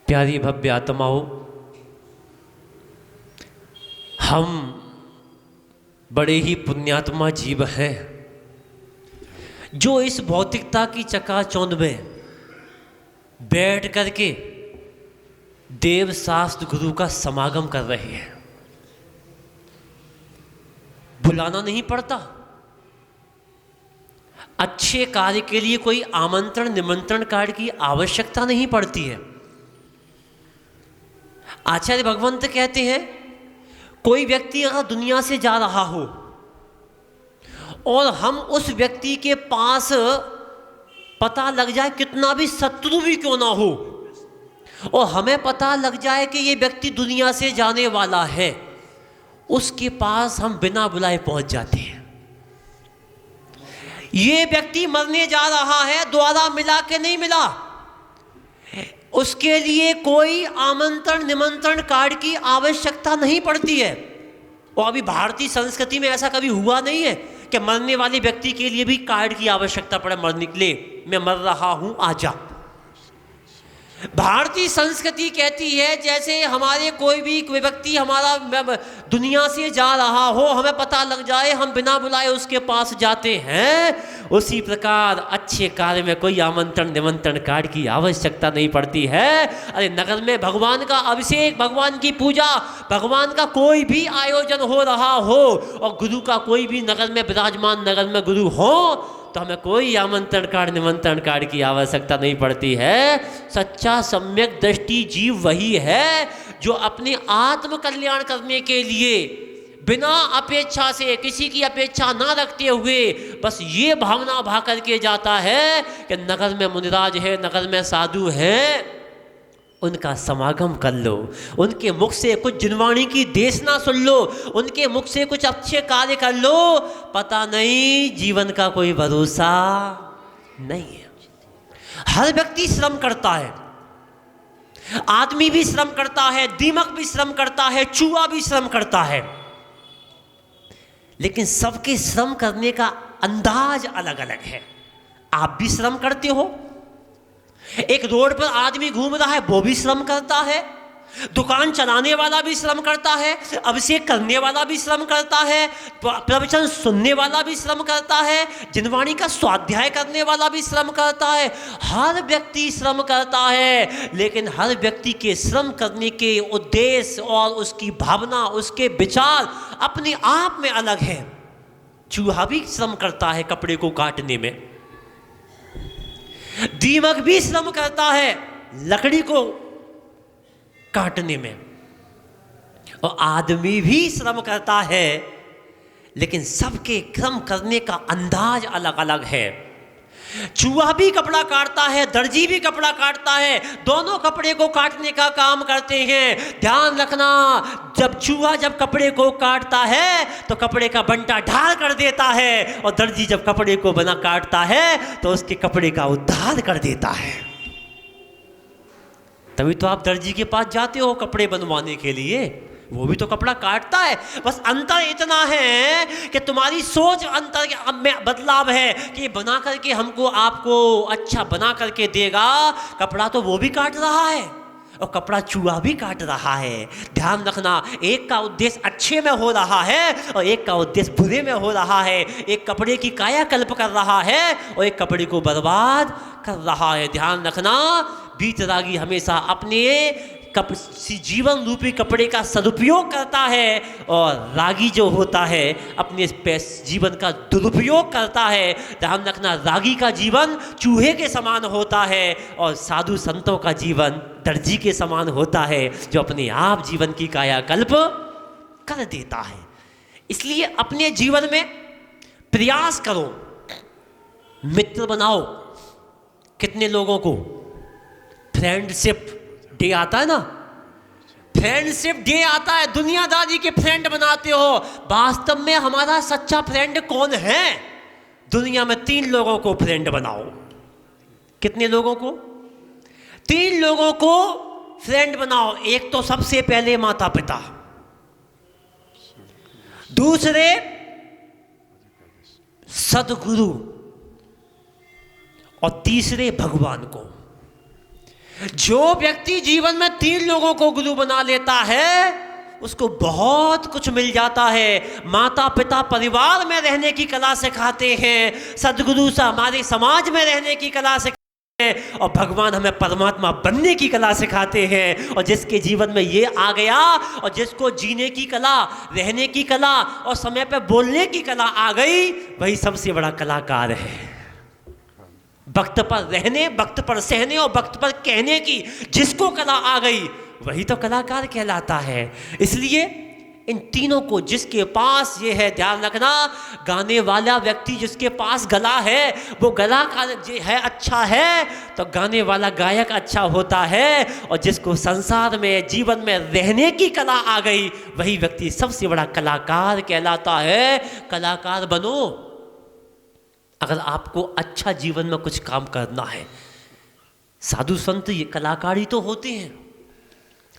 प्यारी भव्य आत्माओं, हम बड़े ही पुण्यात्मा जीव हैं जो इस भौतिकता की चकाचौंध में बैठ करके देव शास्त्र गुरु का समागम कर रहे हैं। बुलाना नहीं पड़ता, अच्छे कार्य के लिए कोई आमंत्रण निमंत्रण कार्ड की आवश्यकता नहीं पड़ती है। आचार्य भगवंत कहते हैं, कोई व्यक्ति अगर दुनिया से जा रहा हो और हम उस व्यक्ति के पास पता लग जाए, कितना भी शत्रु भी क्यों ना हो, और हमें पता लग जाए कि ये व्यक्ति दुनिया से जाने वाला है, उसके पास हम बिना बुलाए पहुंच जाते हैं। ये व्यक्ति मरने जा रहा है, द्वारा मिला के नहीं मिला, उसके लिए कोई आमंत्रण निमंत्रण कार्ड की आवश्यकता नहीं पड़ती है। और अभी भारतीय संस्कृति में ऐसा कभी हुआ नहीं है कि मरने वाले व्यक्ति के लिए भी कार्ड की आवश्यकता पड़े, मरने के लिए मैं मर रहा हूं आजा। भारतीय संस्कृति कहती है जैसे हमारे कोई भी व्यक्ति हमारा दुनिया से जा रहा हो, हमें पता लग जाए, हम बिना बुलाए उसके पास जाते हैं। उसी प्रकार अच्छे कार्य में कोई आमंत्रण निमंत्रण कार्ड की आवश्यकता नहीं पड़ती है। अरे नगर में भगवान का अभिषेक, भगवान की पूजा, भगवान का कोई भी आयोजन हो रहा हो और गुरु का कोई भी नगर में विराजमान, नगर में गुरु हो, तो हमें कोई आमंत्रण कार्ड निमंत्रण कार्ड की आवश्यकता नहीं पड़ती है। सच्चा सम्यक दृष्टि जीव वही है जो अपने आत्म कल्याण करने के लिए बिना अपेक्षा से, किसी की अपेक्षा ना रखते हुए, बस ये भावना भा करके जाता है कि नगर में मुनिराज है, नगर में साधु है, उनका समागम कर लो, उनके मुख से कुछ जिनवाणी की देशना सुन लो, उनके मुख से कुछ अच्छे कार्य कर लो। पता नहीं जीवन का कोई भरोसा नहीं है। हर व्यक्ति श्रम करता है, आदमी भी श्रम करता है, दीमक भी श्रम करता है, चूहा भी श्रम करता है, लेकिन सबके श्रम करने का अंदाज अलग अलग है। आप भी श्रम करते हो, एक रोड पर आदमी घूम रहा है वो भी श्रम करता है, दुकान चलाने वाला भी श्रम करता है, अभिषेक करने वाला भी श्रम करता है, प्रवचन सुनने वाला भी श्रम करता है, जिनवाणी का स्वाध्याय करने वाला भी श्रम करता है। हर व्यक्ति श्रम करता है, लेकिन हर व्यक्ति के श्रम करने के उद्देश्य और उसकी भावना, उसके विचार अपने आप में अलग है। चूहा भी श्रम करता है कपड़े को काटने में, दीमक भी श्रम करता है लकड़ी को काटने में, और आदमी भी श्रम करता है, लेकिन सबके श्रम करने का अंदाज अलग अलग है। चूहा भी कपड़ा काटता है, दर्जी भी कपड़ा काटता है, दोनों कपड़े को काटने का काम करते हैं। ध्यान रखना, जब चूहा जब कपड़े को काटता है तो कपड़े का बंटा ढाल कर देता है, और दर्जी जब कपड़े को बना काटता है तो उसके कपड़े का उद्धार कर देता है। तभी तो आप दर्जी के पास जाते हो कपड़े बनवाने के लिए, वो भी तो कपड़ा काटता है। बस अंतर इतना है कि तुम्हारी सोच अंतर में बदलाव है कि बना करके हमको आपको अच्छा बना करके देगा। कपड़ा तो वो भी काट रहा है और कपड़ा चूहा भी काट रहा है। ध्यान रखना, एक का उद्देश्य अच्छे में हो रहा है और एक का उद्देश्य बुरे में हो रहा है। एक कपड़े की कायाकल्प कर रहा है और एक कपड़े को बर्बाद कर रहा है। ध्यान रखना, वीतरागी हमेशा अपने जीवन रूपी कपड़े का सदुपयोग करता है, और रागी जो होता है अपने जीवन का दुरुपयोग करता है। ध्यान रखना, रागी का जीवन चूहे के समान होता है और साधु संतों का जीवन दर्जी के समान होता है, जो अपने आप जीवन की कायाकल्प कर देता है। इसलिए अपने जीवन में प्रयास करो, मित्र बनाओ। कितने लोगों को फ्रेंडशिप डे आता है ना, फ्रेंडशिप डे आता है, दुनियादारी के फ्रेंड बनाते हो। वास्तव में हमारा सच्चा फ्रेंड कौन है? दुनिया में 3 लोगों को फ्रेंड बनाओ। कितने लोगों को? 3 लोगों को फ्रेंड बनाओ। एक तो सबसे पहले माता पिता, दूसरे सदगुरु, और तीसरे भगवान को। जो व्यक्ति जीवन में 3 लोगों को गुरु बना लेता है उसको बहुत कुछ मिल जाता है। माता पिता परिवार में रहने की कला सिखाते हैं, सदगुरु से हमारे समाज में रहने की कला सिखाते हैं, और भगवान हमें परमात्मा बनने की कला सिखाते हैं। और जिसके जीवन में ये आ गया और जिसको जीने की कला, रहने की कला और समय पे बोलने की कला आ गई, वही सबसे बड़ा कलाकार है। वक्त पर रहने, वक्त पर सहने और वक्त पर कहने की जिसको कला आ गई वही तो कलाकार कहलाता है। इसलिए इन तीनों को जिसके पास ये है, ध्यान रखना, गाने वाला व्यक्ति जिसके पास गला है वो गला का है अच्छा है तो गाने वाला गायक अच्छा होता है। और जिसको संसार में, जीवन में रहने की कला आ गई वही व्यक्ति सबसे बड़ा कलाकार कहलाता है। कलाकार बनो अगर आपको अच्छा जीवन में कुछ काम करना है। साधु संत ये कलाकार ही तो होते हैं।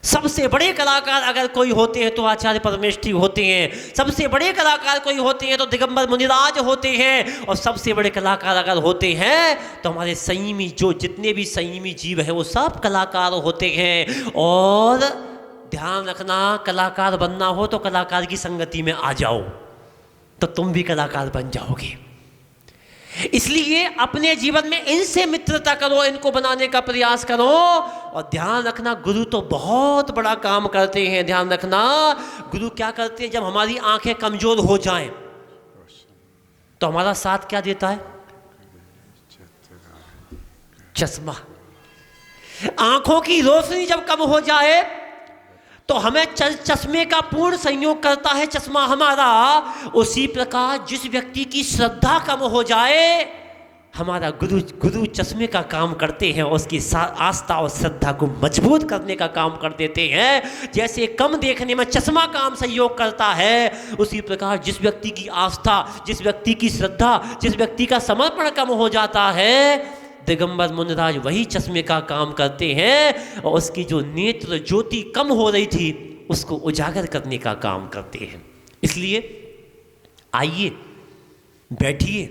सबसे बड़े कलाकार अगर कोई होते हैं तो आचार्य परमेष्ठी होते हैं, सबसे बड़े कलाकार कोई होते हैं तो दिगंबर मुनिराज होते हैं, और सबसे बड़े कलाकार अगर होते हैं तो हमारे संयमी, जो जितने भी संयमी जीव हैं वो सब कलाकार होते हैं। और ध्यान रखना, कलाकार बनना हो तो कलाकार की संगति में आ जाओ तो तुम भी कलाकार बन जाओगे। इसलिए अपने जीवन में इनसे मित्रता करो, इनको बनाने का प्रयास करो। और ध्यान रखना, गुरु तो बहुत बड़ा काम करते हैं। ध्यान रखना, गुरु क्या करते हैं, जब हमारी आंखें कमजोर हो जाएं तो हमारा साथ क्या देता है? चश्मा। आंखों की रोशनी जब कम हो जाए तो हमें चश्मे का पूर्ण संयोग करता है चश्मा हमारा। उसी प्रकार जिस व्यक्ति की श्रद्धा कम हो जाए, हमारा गुरु चश्मे का काम करते हैं, उसकी आस्था और श्रद्धा को मजबूत करने का काम कर देते हैं। जैसे कम देखने में चश्मा काम सहयोग करता है, उसी प्रकार जिस व्यक्ति की आस्था, जिस व्यक्ति की श्रद्धा, जिस व्यक्ति का समर्पण कम हो जाता है, दिगंबर मुनिराज वही चश्मे का काम करते हैं। और उसकी जो नेत्र ज्योति कम हो रही थी उसको उजागर करने का काम करते हैं। इसलिए आइए, बैठिए,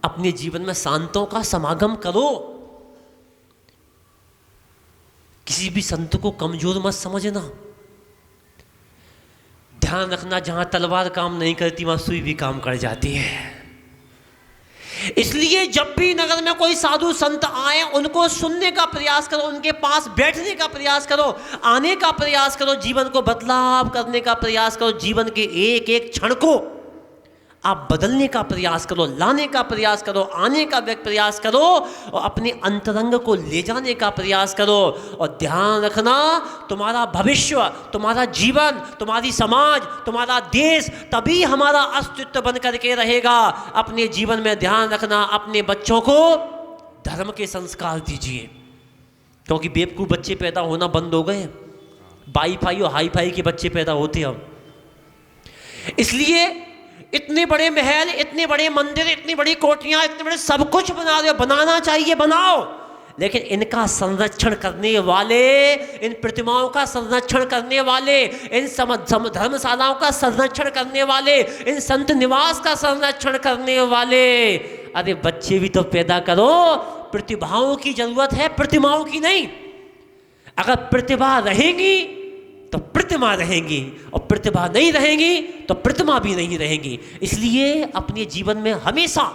अपने जीवन में शांतों का समागम करो। किसी भी संत को कमजोर मत समझना। ध्यान रखना, जहां तलवार काम नहीं करती वहां सुई भी काम कर जाती है। इसलिए जब भी नगर में कोई साधु संत आए उनको सुनने का प्रयास करो, उनके पास बैठने का प्रयास करो, आने का प्रयास करो, जीवन को बदलाव करने का प्रयास करो। जीवन के एक एक क्षण को आप बदलने का प्रयास करो, लाने का प्रयास करो, आने का प्रयास करो और अपने अंतरंग को ले जाने का प्रयास करो। और ध्यान रखना, तुम्हारा भविष्य, तुम्हारा जीवन, तुम्हारी समाज, तुम्हारा देश तभी हमारा अस्तित्व बन करके रहेगा। अपने जीवन में ध्यान रखना, अपने बच्चों को धर्म के संस्कार दीजिए, क्योंकि बेवकूफ़ बच्चे पैदा होना बंद हो गए। वाईफाई और हाईफाई के बच्चे पैदा होते हैं अब। इसलिए इतने बड़े महल, इतने बड़े मंदिर, इतनी बड़ी कोठियां, इतने बड़े सब कुछ बना रहे हो, बनाना चाहिए, बनाओ, लेकिन इनका संरक्षण करने वाले, इन प्रतिमाओं का संरक्षण करने वाले, इन धर्मशालाओं का संरक्षण करने वाले, इन संत निवास का संरक्षण करने वाले, अरे बच्चे भी तो पैदा करो। प्रतिभाओं की जरूरत है, प्रतिमाओं की नहीं। अगर प्रतिभा रहेगी तो प्रतिमा रहेंगी, और प्रतिभा नहीं रहेंगी तो प्रतिमा भी नहीं रहेंगी। इसलिए अपने जीवन में हमेशा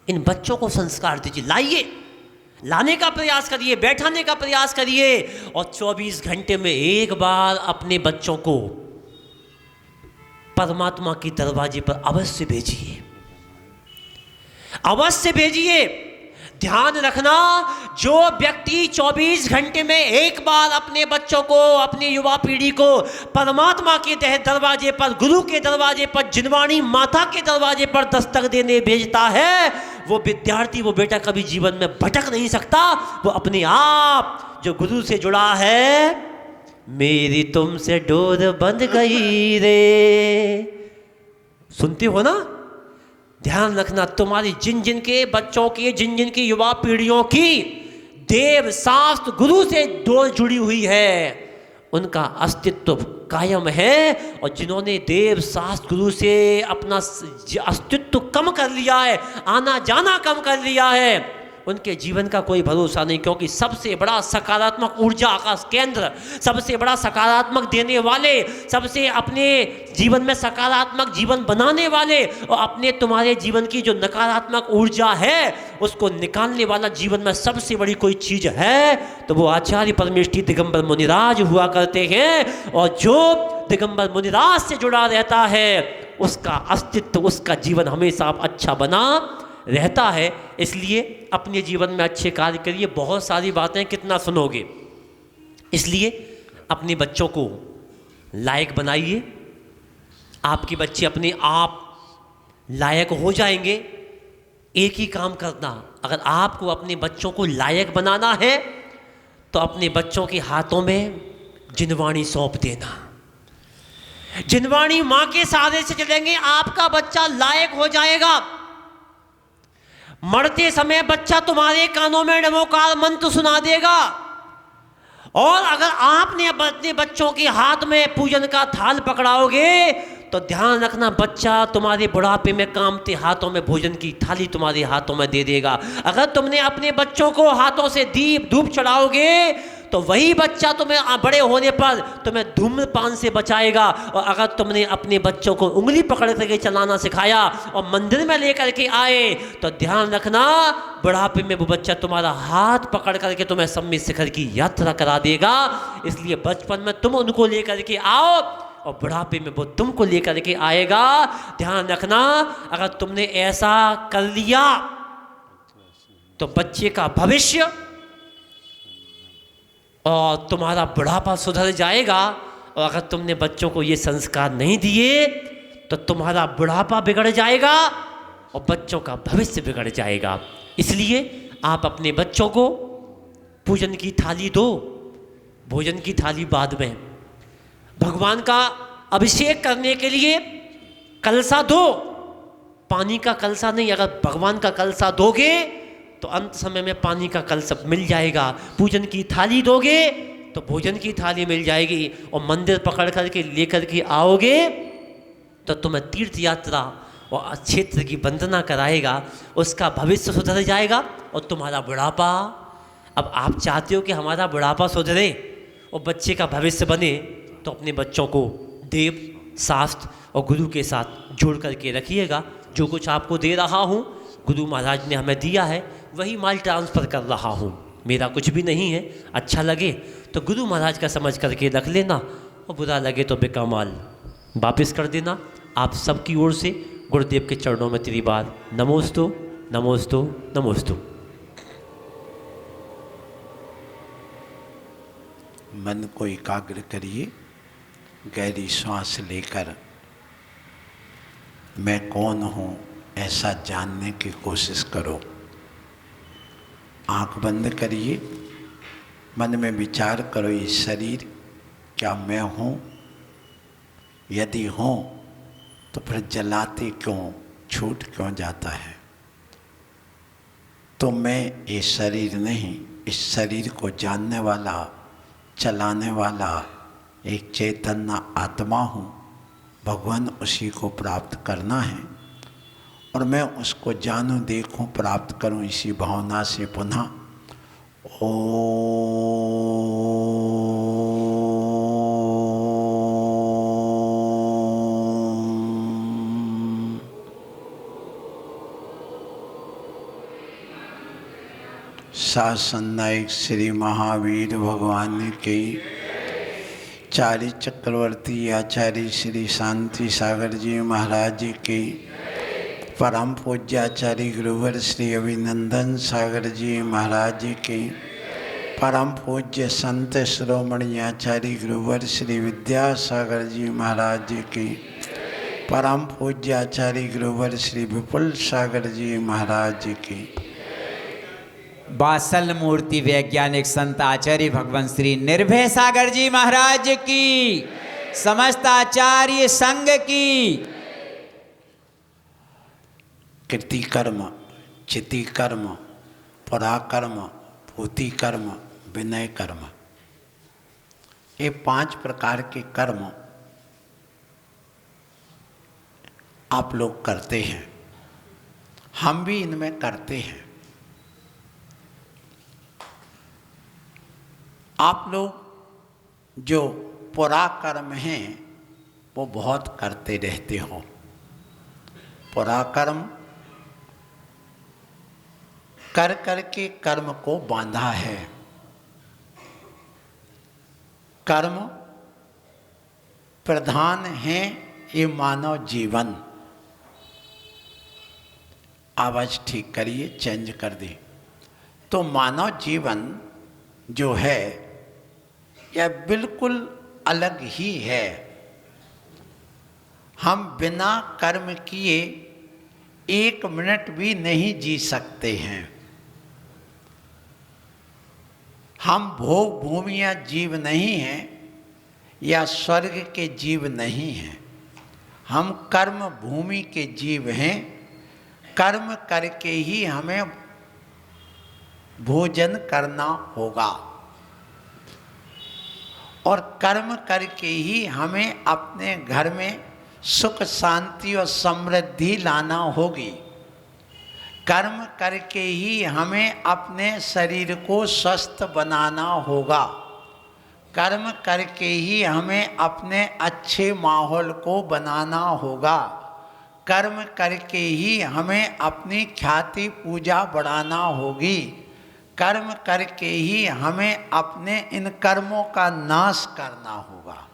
इन बच्चों को संस्कार दीजिए, लाइए, लाने का प्रयास करिए, बैठाने का प्रयास करिए। और 24 घंटे में एक बार अपने बच्चों को परमात्मा के दरवाजे पर अवश्य भेजिए, अवश्य भेजिए। ध्यान रखना, जो व्यक्ति 24 घंटे में एक बार अपने बच्चों को, अपनी युवा पीढ़ी को परमात्मा के दरवाजे पर, गुरु के दरवाजे पर, जिनवाणी माता के दरवाजे पर दस्तक देने भेजता है, वो विद्यार्थी, वो बेटा कभी जीवन में भटक नहीं सकता। वो अपने आप जो गुरु से जुड़ा है, मेरी तुमसे डोर बंध गई रे, सुनते हो ना? ध्यान रखना, तुम्हारी जिन जिन के बच्चों की, जिन जिन की युवा पीढ़ियों की देव शास्त्र गुरु से डोर जुड़ी हुई है, उनका अस्तित्व कायम है। और जिन्होंने देव शास्त्र गुरु से अपना अस्तित्व कम कर लिया है, आना जाना कम कर लिया है, उनके जीवन का कोई भरोसा नहीं, क्योंकि सबसे बड़ा सकारात्मक ऊर्जा आकाश केंद्र, सबसे बड़ा सकारात्मक देने वाले, सबसे अपने जीवन में सकारात्मक जीवन बनाने वाले और अपने तुम्हारे जीवन की जो नकारात्मक ऊर्जा है उसको निकालने वाला जीवन में सबसे बड़ी कोई चीज है तो वो आचार्य परमेष्ठी दिगंबर मुनिराज हुआ करते हैं। और जो दिगंबर मुनिराज से जुड़ा रहता है उसका अस्तित्व, उसका जीवन हमेशा अच्छा बना रहता है। इसलिए अपने जीवन में अच्छे कार्य करिए। बहुत सारी बातें कितना सुनोगे, इसलिए अपने बच्चों को लायक बनाइए। आपके बच्चे अपने आप लायक हो जाएंगे। एक ही काम करना, अगर आपको अपने बच्चों को लायक बनाना है तो अपने बच्चों के हाथों में जिनवाणी सौंप देना। जिनवाणी मां के सहारे से चलेंगे, आपका बच्चा लायक हो जाएगा। मरते समय बच्चा तुम्हारे कानों में नमोकार मंत्र सुना देगा। और अगर आपने अपने बच्चों के हाथ में पूजन का थाल पकड़ाओगे तो ध्यान रखना, बच्चा तुम्हारे बुढ़ापे में कामते हाथों में भोजन की थाली तुम्हारे हाथों में दे देगा। अगर तुमने अपने बच्चों को हाथों से दीप धूप चढ़ाओगे तो वही बच्चा तुम्हें बड़े होने पर तुम्हें धूम्रपान से बचाएगा। और अगर तुमने अपने बच्चों को उंगली पकड़ करके चलाना सिखाया और मंदिर में लेकर के आए तो ध्यान रखना, बुढ़ापे में वो बच्चा तुम्हारा हाथ पकड़ करके तुम्हें सम्मित शिखर की यात्रा करा देगा। इसलिए बचपन में तुम उनको लेकर के आओ और बुढ़ापे में वो तुमको लेकर के आएगा। ध्यान रखना, अगर तुमने ऐसा कर लिया तो बच्चे का भविष्य और तुम्हारा बुढ़ापा सुधर जाएगा। और अगर तुमने बच्चों को ये संस्कार नहीं दिए तो तुम्हारा बुढ़ापा बिगड़ जाएगा और बच्चों का भविष्य बिगड़ जाएगा। इसलिए आप अपने बच्चों को पूजन की थाली दो, भोजन की थाली बाद में। भगवान का अभिषेक करने के लिए कलसा दो, पानी का कलसा नहीं। अगर भगवान का कलसा दोगे तो अंत समय में पानी का कलश मिल जाएगा। पूजन की थाली दोगे तो भोजन की थाली मिल जाएगी। और मंदिर पकड़ करके लेकर के आओगे तो तुम्हें तीर्थ यात्रा और क्षेत्र की वंदना कराएगा, उसका भविष्य सुधर जाएगा और तुम्हारा बुढ़ापा। अब आप चाहते हो कि हमारा बुढ़ापा सुधरे और बच्चे का भविष्य बने, तो अपने बच्चों को देव, शास्त्र और गुरु के साथ जोड़ करके रखिएगा। जो कुछ आपको दे रहा हूँ गुरु महाराज ने हमें दिया है, वही माल ट्रांसफ़र कर रहा हूँ, मेरा कुछ भी नहीं है। अच्छा लगे तो गुरु महाराज का समझ करके रख लेना और बुरा लगे तो बेकमाल वापस कर देना। आप सबकी ओर से गुरुदेव के चरणों में तेरी बार नमोस्तु नमोस्तु नमोस्तु। मन को एकाग्र करिए, गहरी सांस लेकर मैं कौन हूँ ऐसा जानने की कोशिश करो। आंख बंद करिए, मन में विचार करो, ये शरीर क्या मैं हूँ? यदि हूँ तो फिर जलाते क्यों, छूट क्यों जाता है? तो मैं ये शरीर नहीं, इस शरीर को जानने वाला, चलाने वाला एक चैतन्य आत्मा हूँ। भगवान उसी को प्राप्त करना है और मैं उसको जानूं, देखूं, प्राप्त करूं इसी भावना से पुनः शासन नायक श्री महावीर भगवान की, चारी चक्रवर्ती आचार्य श्री शांति सागर जी महाराज की, परम पूज्याचार्य गुरुवर श्री अभिनंदन सागर जी महाराज की, परम पूज्य संत शिरोमणि आचार्य गुरुवर श्री विद्यासागर जी महाराज की, परम पूज्य आचार्य गुरुवर श्री विपुल सागर जी महाराज की, वात्सल मूर्ति वैज्ञानिक संत आचार्य भगवान श्री निर्भय सागर जी महाराज की, समस्त आचार्य संघ की। कृति कर्म, चिति कर्म, पराकर्म, भूति कर्म, विनय कर्म, ये 5 प्रकार के कर्म आप लोग करते हैं, हम भी इनमें करते हैं। आप लोग जो पुरा कर्म हैं वो बहुत करते रहते हो। पुरा कर्म कर करके कर्म को बांधा है। कर्म प्रधान है ये मानव जीवन। आवाज ठीक करिए, चेंज कर दी। तो मानव जीवन जो है यह बिल्कुल अलग ही है। हम बिना कर्म किए 1 मिनट भी नहीं जी सकते हैं। हम भोग भूमिया जीव नहीं हैं या स्वर्ग के जीव नहीं हैं। हम कर्म भूमि के जीव हैं। कर्म करके ही हमें भोजन करना होगा और कर्म करके ही हमें अपने घर में सुख शांति और समृद्धि लाना होगी। कर्म करके ही हमें अपने शरीर को स्वस्थ बनाना होगा। कर्म करके ही हमें अपने अच्छे माहौल को बनाना होगा। कर्म करके ही हमें अपनी ख्याति पूजा बढ़ाना होगी। कर्म करके ही हमें अपने इन कर्मों का नाश करना होगा।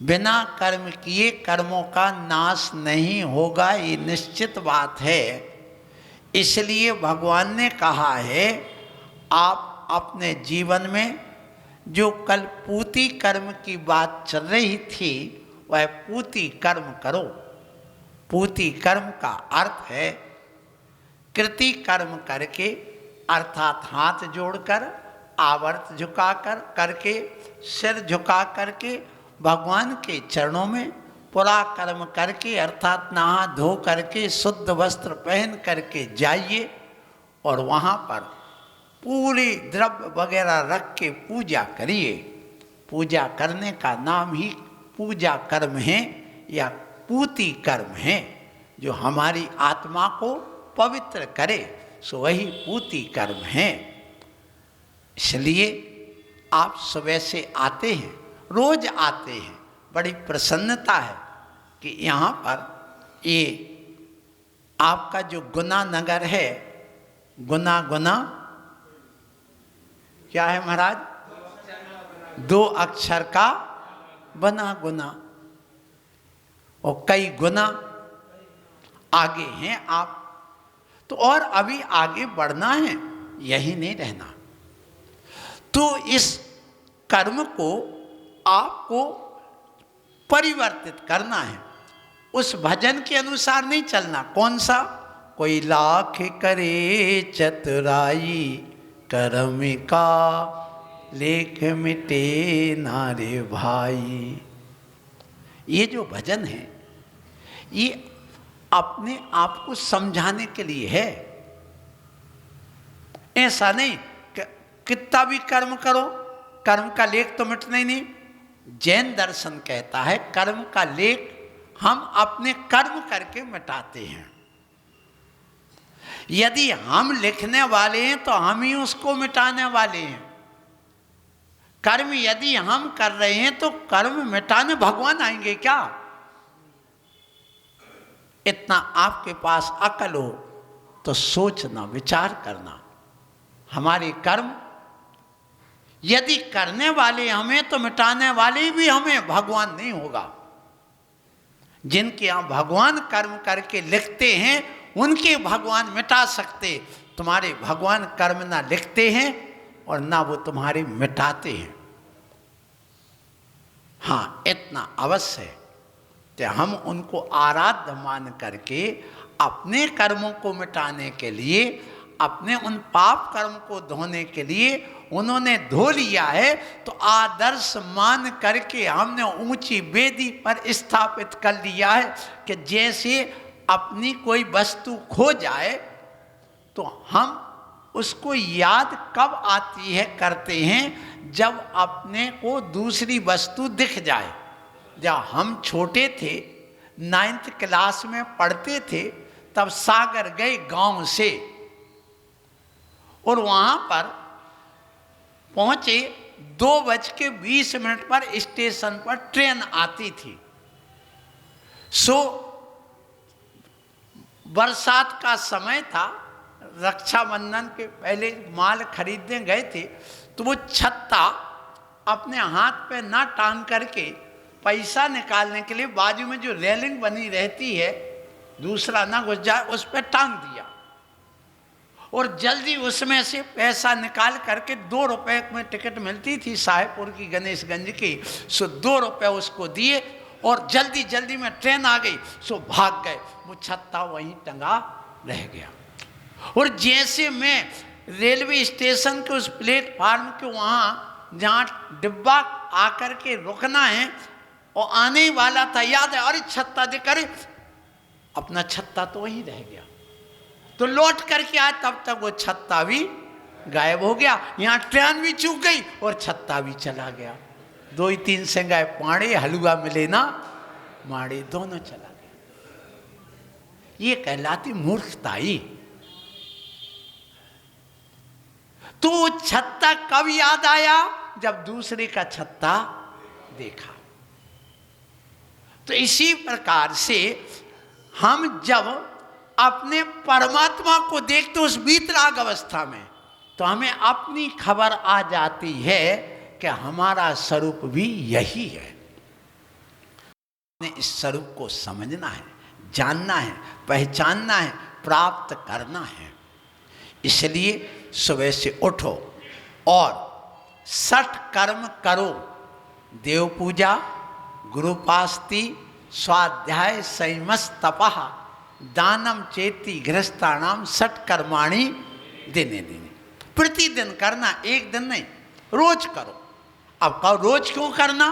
बिना कर्म किए कर्मों का नाश नहीं होगा, ये निश्चित बात है। इसलिए भगवान ने कहा है आप अपने जीवन में जो कल पूति कर्म की बात चल रही थी वह पूति कर्म करो। पूति कर्म का अर्थ है कृति कर्म करके, अर्थात हाथ जोड़कर, आवर्त झुकाकर करके, सिर झुका करके भगवान के चरणों में पुरा कर्म करके, अर्थात नहा धो करके शुद्ध वस्त्र पहन करके जाइए और वहाँ पर पूरी द्रव्य वगैरह रख के पूजा करिए। पूजा करने का नाम ही पूजा कर्म है या पूति कर्म है, जो हमारी आत्मा को पवित्र करे, सो वही पूति कर्म है। इसलिए आप सुबह से आते हैं, रोज आते हैं, बड़ी प्रसन्नता है कि यहाँ पर ये आपका जो गुना नगर है, गुना गुना क्या है महाराज? 2 अक्षर का बना गुना, और कई गुना आगे हैं आप तो, और अभी आगे बढ़ना है, यही नहीं रहना। तो इस कर्म को आपको परिवर्तित करना है, उस भजन के अनुसार नहीं चलना। कौन सा? कोई लाख करे चतुराई कर्म का लेख मिटे नारे भाई। ये जो भजन है ये अपने आप को समझाने के लिए है। ऐसा नहीं कि कितना भी कर्म करो कर्म का लेख तो मिटना ही नहीं। जैन दर्शन कहता है कर्म का लेख हम अपने कर्म करके मिटाते हैं। यदि हम लिखने वाले हैं तो हम ही उसको मिटाने वाले हैं। कर्म यदि हम कर रहे हैं तो कर्म मिटाने भगवान आएंगे क्या? इतना आपके पास अकल हो तो सोचना, विचार करना। हमारे कर्म यदि करने वाले हमें तो मिटाने वाले भी हमें, भगवान नहीं होगा। जिनके यहाँ भगवान कर्म करके लिखते हैं उनके भगवान मिटा सकते। तुम्हारे भगवान कर्म ना लिखते हैं और ना वो तुम्हारे मिटाते हैं। हाँ, इतना अवश्य है कि हम उनको आराध्य मान करके अपने कर्मों को मिटाने के लिए, अपने उन पाप कर्म को धोने के लिए उन्होंने धो लिया है, तो आदर्श मान करके हमने ऊंची वेदी पर स्थापित कर लिया है कि जैसे अपनी कोई वस्तु खो जाए तो हम उसको याद कब आती है करते हैं, जब अपने को दूसरी वस्तु दिख जाए। जब हम छोटे थे 9th क्लास में पढ़ते थे तब सागर गए गांव से, और वहाँ पर पहुंचे 2:20 पर स्टेशन पर ट्रेन आती थी। सो बरसात का समय था, रक्षाबंधन के पहले माल खरीदने गए थे, तो वो छत्ता अपने हाथ पे ना टांग करके पैसा निकालने के लिए बाजू में जो रेलिंग बनी रहती है, दूसरा ना घुस जाए, उस पर टांग दिया और जल्दी उसमें से पैसा निकाल करके 2 रुपए में टिकट मिलती थी साहेबपुर की गणेशगंज की, सो 2 रुपए उसको दिए और जल्दी जल्दी में ट्रेन आ गई, सो भाग गए। वो छत्ता वहीं टंगा रह गया। और जैसे मैं रेलवे स्टेशन के उस प्लेटफार्म के वहाँ जहाँ डिब्बा आकर के रुकना है और आने वाला था, याद है, अरे छत्ता दे करे, अपना छत्ता तो वहीं रह गया। तो लौट करके आए, तब तक वो छत्ता भी गायब हो गया। यहाँ ट्रेन भी चूक गई और छत्ता भी चला गया। 2 ही 3 से गए पाड़े, हलवा मिले ना माड़े, दोनों चला गया। ये कहलाती मूर्खताई। तो छत्ता कब याद आया? जब दूसरे का छत्ता देखा। तो इसी प्रकार से हम जब अपने परमात्मा को देखते उस वीतराग अवस्था में, तो हमें अपनी खबर आ जाती है कि हमारा स्वरूप भी यही है। हमें इस स्वरूप को समझना है, जानना है, पहचानना है, प्राप्त करना है। इसलिए सुबह से उठो और 6 कर्म करो। देव पूजा, गुरुपास्ति, स्वाध्याय, संयमस, तपः, दानम चेति गृहस्थानाम 6 कर्माणि दिने दिने। प्रतिदिन करना, एक दिन नहीं, रोज करो। अब कहो रोज क्यों करना?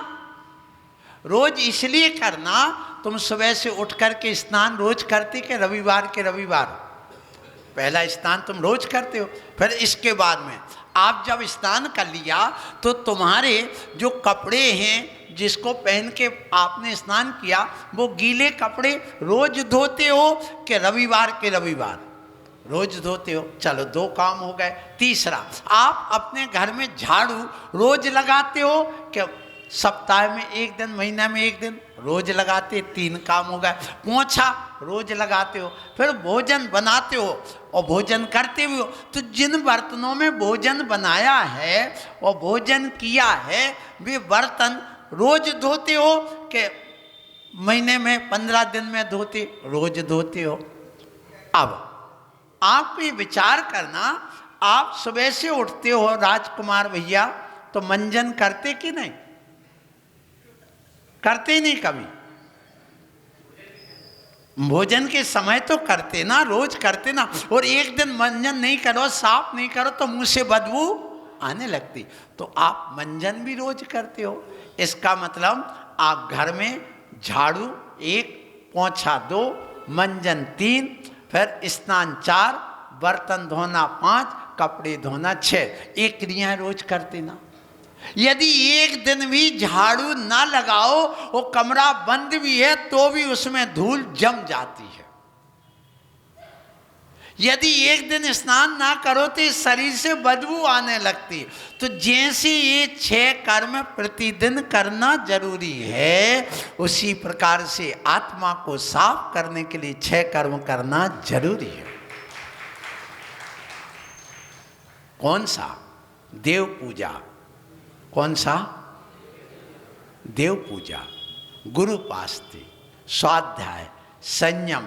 रोज इसलिए करना, तुम सुबह से उठ करके स्नान रोज करते कि रविवार के रविवार? पहला स्नान तुम रोज करते हो। फिर इसके बाद में आप जब स्नान कर लिया तो तुम्हारे जो कपड़े हैं जिसको पहन के आपने स्नान किया, वो गीले कपड़े रोज धोते हो कि रविवार के रविवार रोज धोते हो? चलो 2 काम हो गए। तीसरा, आप अपने घर में झाड़ू रोज लगाते हो कि सप्ताह में 1 दिन, महीना में 1 दिन? रोज लगाते, 3 काम हो गए। पोंछा रोज लगाते हो। फिर भोजन बनाते हो और भोजन करते भी हो, तो जिन बर्तनों में भोजन बनाया है और भोजन किया है, वे बर्तन रोज धोते हो कि महीने में 15 दिन में धोते? रोज धोते हो। अब आपको ये विचार करना, आप सुबह से उठते हो राजकुमार भैया, तो मंजन करते कि नहीं? करते ही नहीं कभी? भोजन के समय तो करते ना, रोज करते ना। और एक दिन मंजन नहीं करो, साफ नहीं करो, तो मुंह से बदबू आने लगती। तो आप मंजन भी रोज करते हो। इसका मतलब आप घर में झाड़ू 1, पोंछा 2, मंजन 3, फिर स्नान 4, बर्तन धोना 5, कपड़े धोना 6, ये क्रियाएं रोज करते ना। यदि एक दिन भी झाड़ू ना लगाओ, वो कमरा बंद भी है तो भी उसमें धूल जम जाती है। यदि एक दिन स्नान ना करो तो शरीर से बदबू आने लगती। तो जैसे ये 6 कर्म प्रतिदिन करना जरूरी है, उसी प्रकार से आत्मा को साफ करने के लिए 6 कर्म करना जरूरी है। कौन सा? देव पूजा। कौन सा? देव पूजा, गुरुपास्ति, स्वाध्याय, संयम,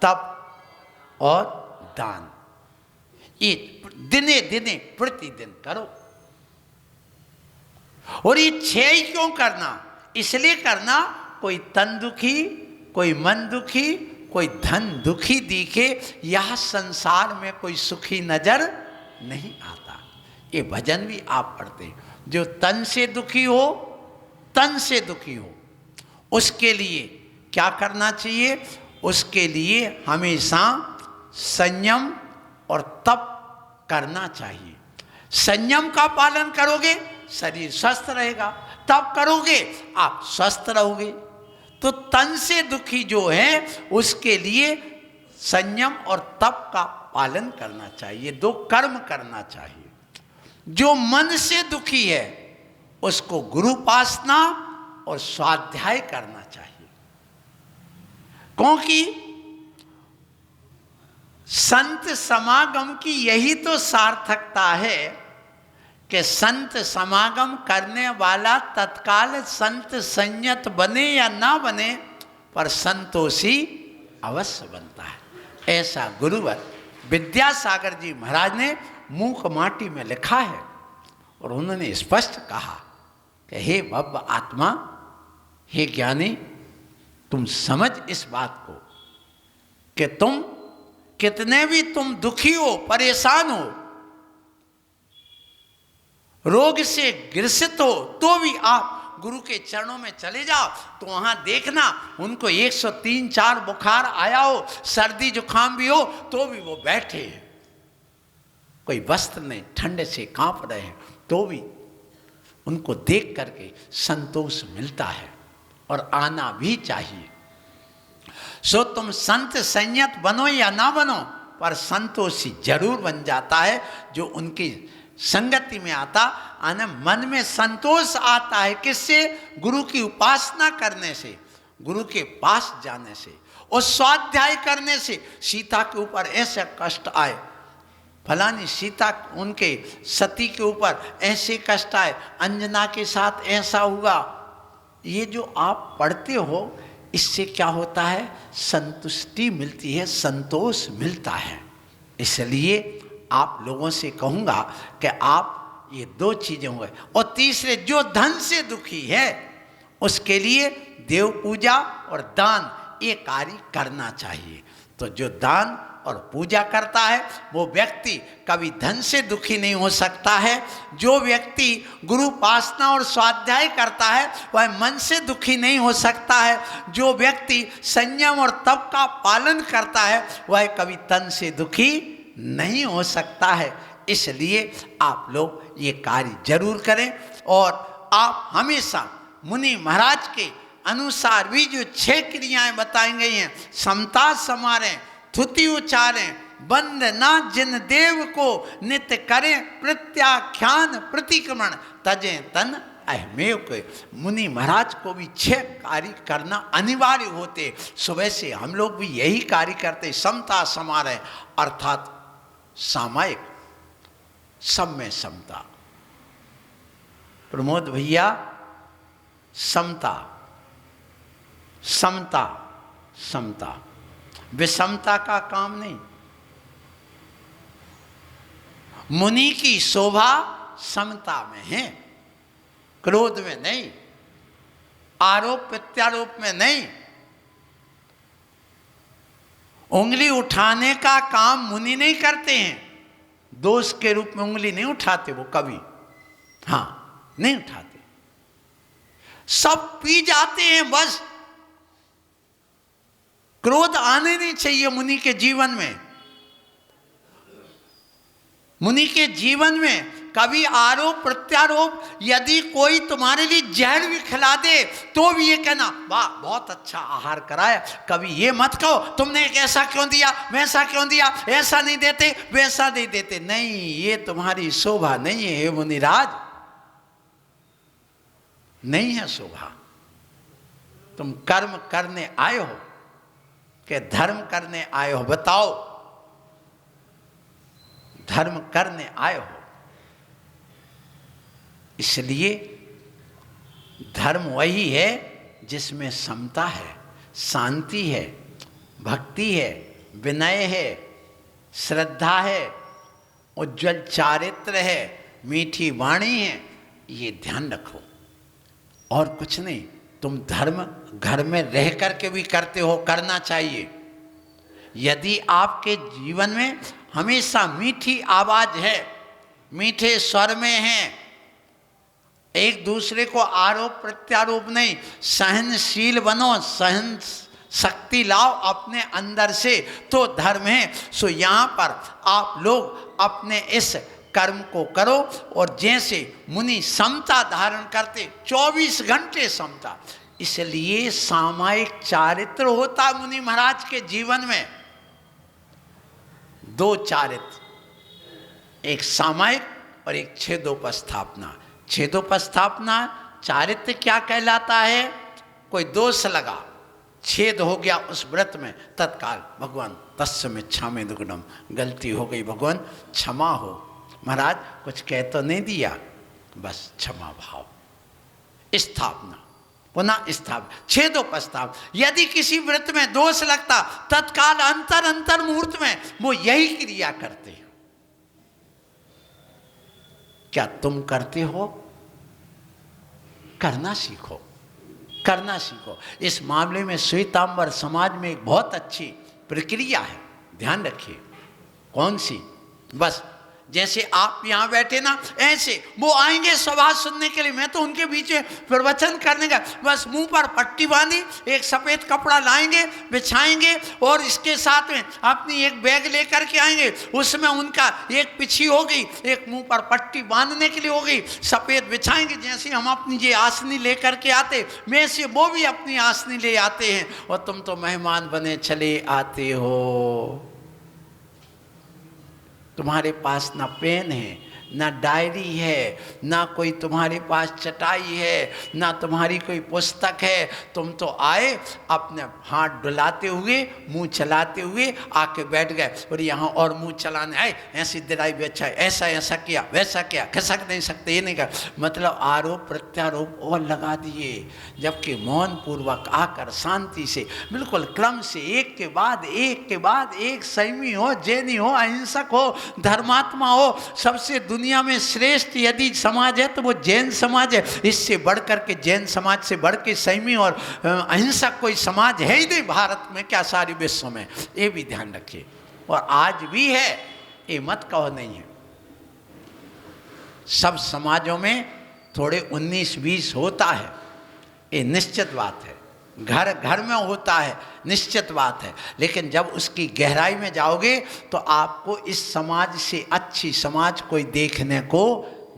तप और दान। ये दिने दिने प्रतिदिन करो। और ये 6 ही क्यों करना? इसलिए करना, कोई तन दुखी, कोई मन दुखी, कोई धन दुखी दिखे, यह संसार में कोई सुखी नजर नहीं आता। ये भजन भी आप पढ़ते। जो तन से दुखी हो, तन से दुखी हो, उसके लिए क्या करना चाहिए? उसके लिए हमेशा संयम और तप करना चाहिए। संयम का पालन करोगे, शरीर स्वस्थ रहेगा। तप करोगे, आप स्वस्थ रहोगे। तो तन से दुखी जो है, उसके लिए संयम और तप का पालन करना चाहिए। 2 कर्म करना चाहिए। जो मन से दुखी है उसको गुरुपासना और स्वाध्याय करना चाहिए, क्योंकि संत समागम की यही तो सार्थकता है कि संत समागम करने वाला तत्काल संत संयत बने या ना बने, पर संतोषी अवश्य बनता है। ऐसा गुरुवर विद्यासागर जी महाराज ने मूक माटी में लिखा है और उन्होंने स्पष्ट कहा कि हे भव्य आत्मा, हे ज्ञानी, तुम समझ इस बात को कि तुम कितने भी तुम दुखी हो, परेशान हो, रोग से ग्रसित हो, तो भी आप गुरु के चरणों में चले जाओ तो वहां देखना उनको 103-4 बुखार आया हो, सर्दी जुकाम भी हो, तो भी वो बैठे हैं, कोई वस्त्र नहीं, ठंड से कांप रहे हैं, तो भी उनको देख करके संतोष मिलता है और आना भी चाहिए। सो तुम संत संयत बनो या ना बनो, पर संतोषी जरूर बन जाता है जो उनकी संगति में आता। आने मन में संतोष आता है किससे? गुरु की उपासना करने से, गुरु के पास जाने से और स्वाध्याय करने से। सीता के ऊपर ऐसे कष्ट आए, फलानी सीता उनके सती के ऊपर ऐसे कष्ट आए, अंजना के साथ ऐसा हुआ। ये जो आप पढ़ते हो इससे क्या होता है? संतुष्टि मिलती है, संतोष मिलता है। इसलिए आप लोगों से कहूँगा कि आप ये 2 चीज़ें हुए। और तीसरे, जो धन से दुखी है उसके लिए देव पूजा और दान ये कार्य करना चाहिए। तो जो दान और पूजा करता है वो व्यक्ति कभी धन से दुखी नहीं हो सकता है। जो व्यक्ति गुरु उपासना और स्वाध्याय करता है वह मन से दुखी नहीं हो सकता है। जो व्यक्ति संयम और तप का पालन करता है वह कभी तन से दुखी नहीं हो सकता है। इसलिए आप लोग ये कार्य जरूर करें और आप हमेशा मुनि महाराज के अनुसार भी जो 6 क्रियाएं बताई गई हैं, समता समारें, थुति उचारें, वंदना जिन देव को, नित्य करें प्रत्याख्यान प्रतिक्रमण, तजें तन अहमेव के। मुनि महाराज को भी 6 कार्य करना अनिवार्य होते। सुबह से हम लोग भी यही कार्य करते, समता समारें अर्थात सामायिक, सब में समता। प्रमोद भैया, समता, समता, समता, विषमता का काम नहीं। मुनि की शोभा समता में है, क्रोध में नहीं, आरोप प्रत्यारोप में नहीं। उंगली उठाने का काम मुनि नहीं करते हैं, दोष के रूप में उंगली नहीं उठाते वो कभी, हाँ नहीं उठाते, सब पी जाते हैं बस। क्रोध आने नहीं चाहिए मुनि के जीवन में। मुनि के जीवन में कभी आरोप प्रत्यारोप, यदि कोई तुम्हारे लिए जहर भी खिला दे तो भी ये कहना वाह बहुत अच्छा आहार कराया। कभी ये मत कहो तुमने ऐसा क्यों दिया, वैसा क्यों दिया, ऐसा नहीं देते, वैसा नहीं देते। नहीं, ये तुम्हारी शोभा नहीं है हे मुनिराज, नहीं है शोभा। तुम कर्म करने आए हो कि धर्म करने आए हो? बताओ, धर्म करने आए हो। इसलिए धर्म वही है जिसमें समता है, शांति है, भक्ति है, विनय है, श्रद्धा है, उज्जवल चारित्र है, मीठी वाणी है। ये ध्यान रखो और कुछ नहीं। तुम धर्म घर में रह करके भी करते हो, करना चाहिए। यदि आपके जीवन में हमेशा मीठी आवाज है, मीठे स्वर में है, एक दूसरे को आरोप प्रत्यारोप नहीं, सहनशील बनो, सहन शक्ति लाओ अपने अंदर से, तो धर्म है। सो यहाँ पर आप लोग अपने इस कर्म को करो। और जैसे मुनि समता धारण करते, 24 घंटे समता, इसलिए सामायिक चारित्र होता मुनि महाराज के जीवन में। 2 चारित्र, एक सामायिक और एक छेदोपस्थापना। छेदोपस्थापना चारित्र्य क्या कहलाता है? कोई दोष लगा, छेद हो गया उस व्रत में, तत्काल भगवान तस्मिच्छामि दुग्धम, गलती हो गई भगवान क्षमा हो। महाराज कुछ कह तो नहीं दिया, बस क्षमा भाव। स्थापना, पुनः स्थापना, छेदोपस्थाप। यदि किसी व्रत में दोष लगता, तत्काल अंतर मुहूर्त में वो यही क्रिया करते हैं। क्या तुम करते हो? करना सीखो, करना सीखो। इस मामले में श्वेतांबर समाज में एक बहुत अच्छी प्रक्रिया है, ध्यान रखिए। कौन सी? बस जैसे आप यहाँ बैठे ना, ऐसे वो आएंगे सवाल सुनने के लिए, मैं तो उनके बीच में प्रवचन करने का, बस मुंह पर पट्टी बांधी, एक सफ़ेद कपड़ा लाएंगे, बिछाएंगे, और इसके साथ में अपनी एक बैग लेकर के आएंगे, उसमें उनका एक पिछी होगी, एक मुंह पर पट्टी बांधने के लिए होगी, सफ़ेद बिछाएंगे। जैसे हम अपनी ये आसनी लेकर के आते, में से वो भी अपनी आसनी ले आते हैं, और तुम तो मेहमान बने चले आते हो। तुम्हारे पास ना पेन है, ना डायरी है, ना कोई तुम्हारे पास चटाई है, ना तुम्हारी कोई पुस्तक है। तुम तो आए अपने हाथ डुलाते हुए, मुंह चलाते हुए आके बैठ गए, और यहाँ और मुंह चलाने आए, ऐसी दिलाई बेचा, ऐसा ऐसा किया, वैसा किया, खसक नहीं सकते, ये नहीं कर, मतलब आरोप प्रत्यारोप और लगा दिए। जबकि मौन पूर्वक आकर शांति से, बिल्कुल क्रम से, एक के बाद एक संयमी हो, जैनी हो, अहिंसक हो, धर्मात्मा हो, सबसे दुनिया में श्रेष्ठ यदि समाज है तो वो जैन समाज है। इससे बढ़कर के, जैन समाज से बढ़ के संयमी और अहिंसक कोई समाज है ही नहीं भारत में, क्या सारी विश्व में। ये भी ध्यान रखिए। और आज भी है, ये मत कहो नहीं है। सब समाजों में थोड़े 19-20 होता है, ये निश्चित बात है। घर घर में होता है, निश्चित बात है। लेकिन जब उसकी गहराई में जाओगे तो आपको इस समाज से अच्छी समाज कोई देखने को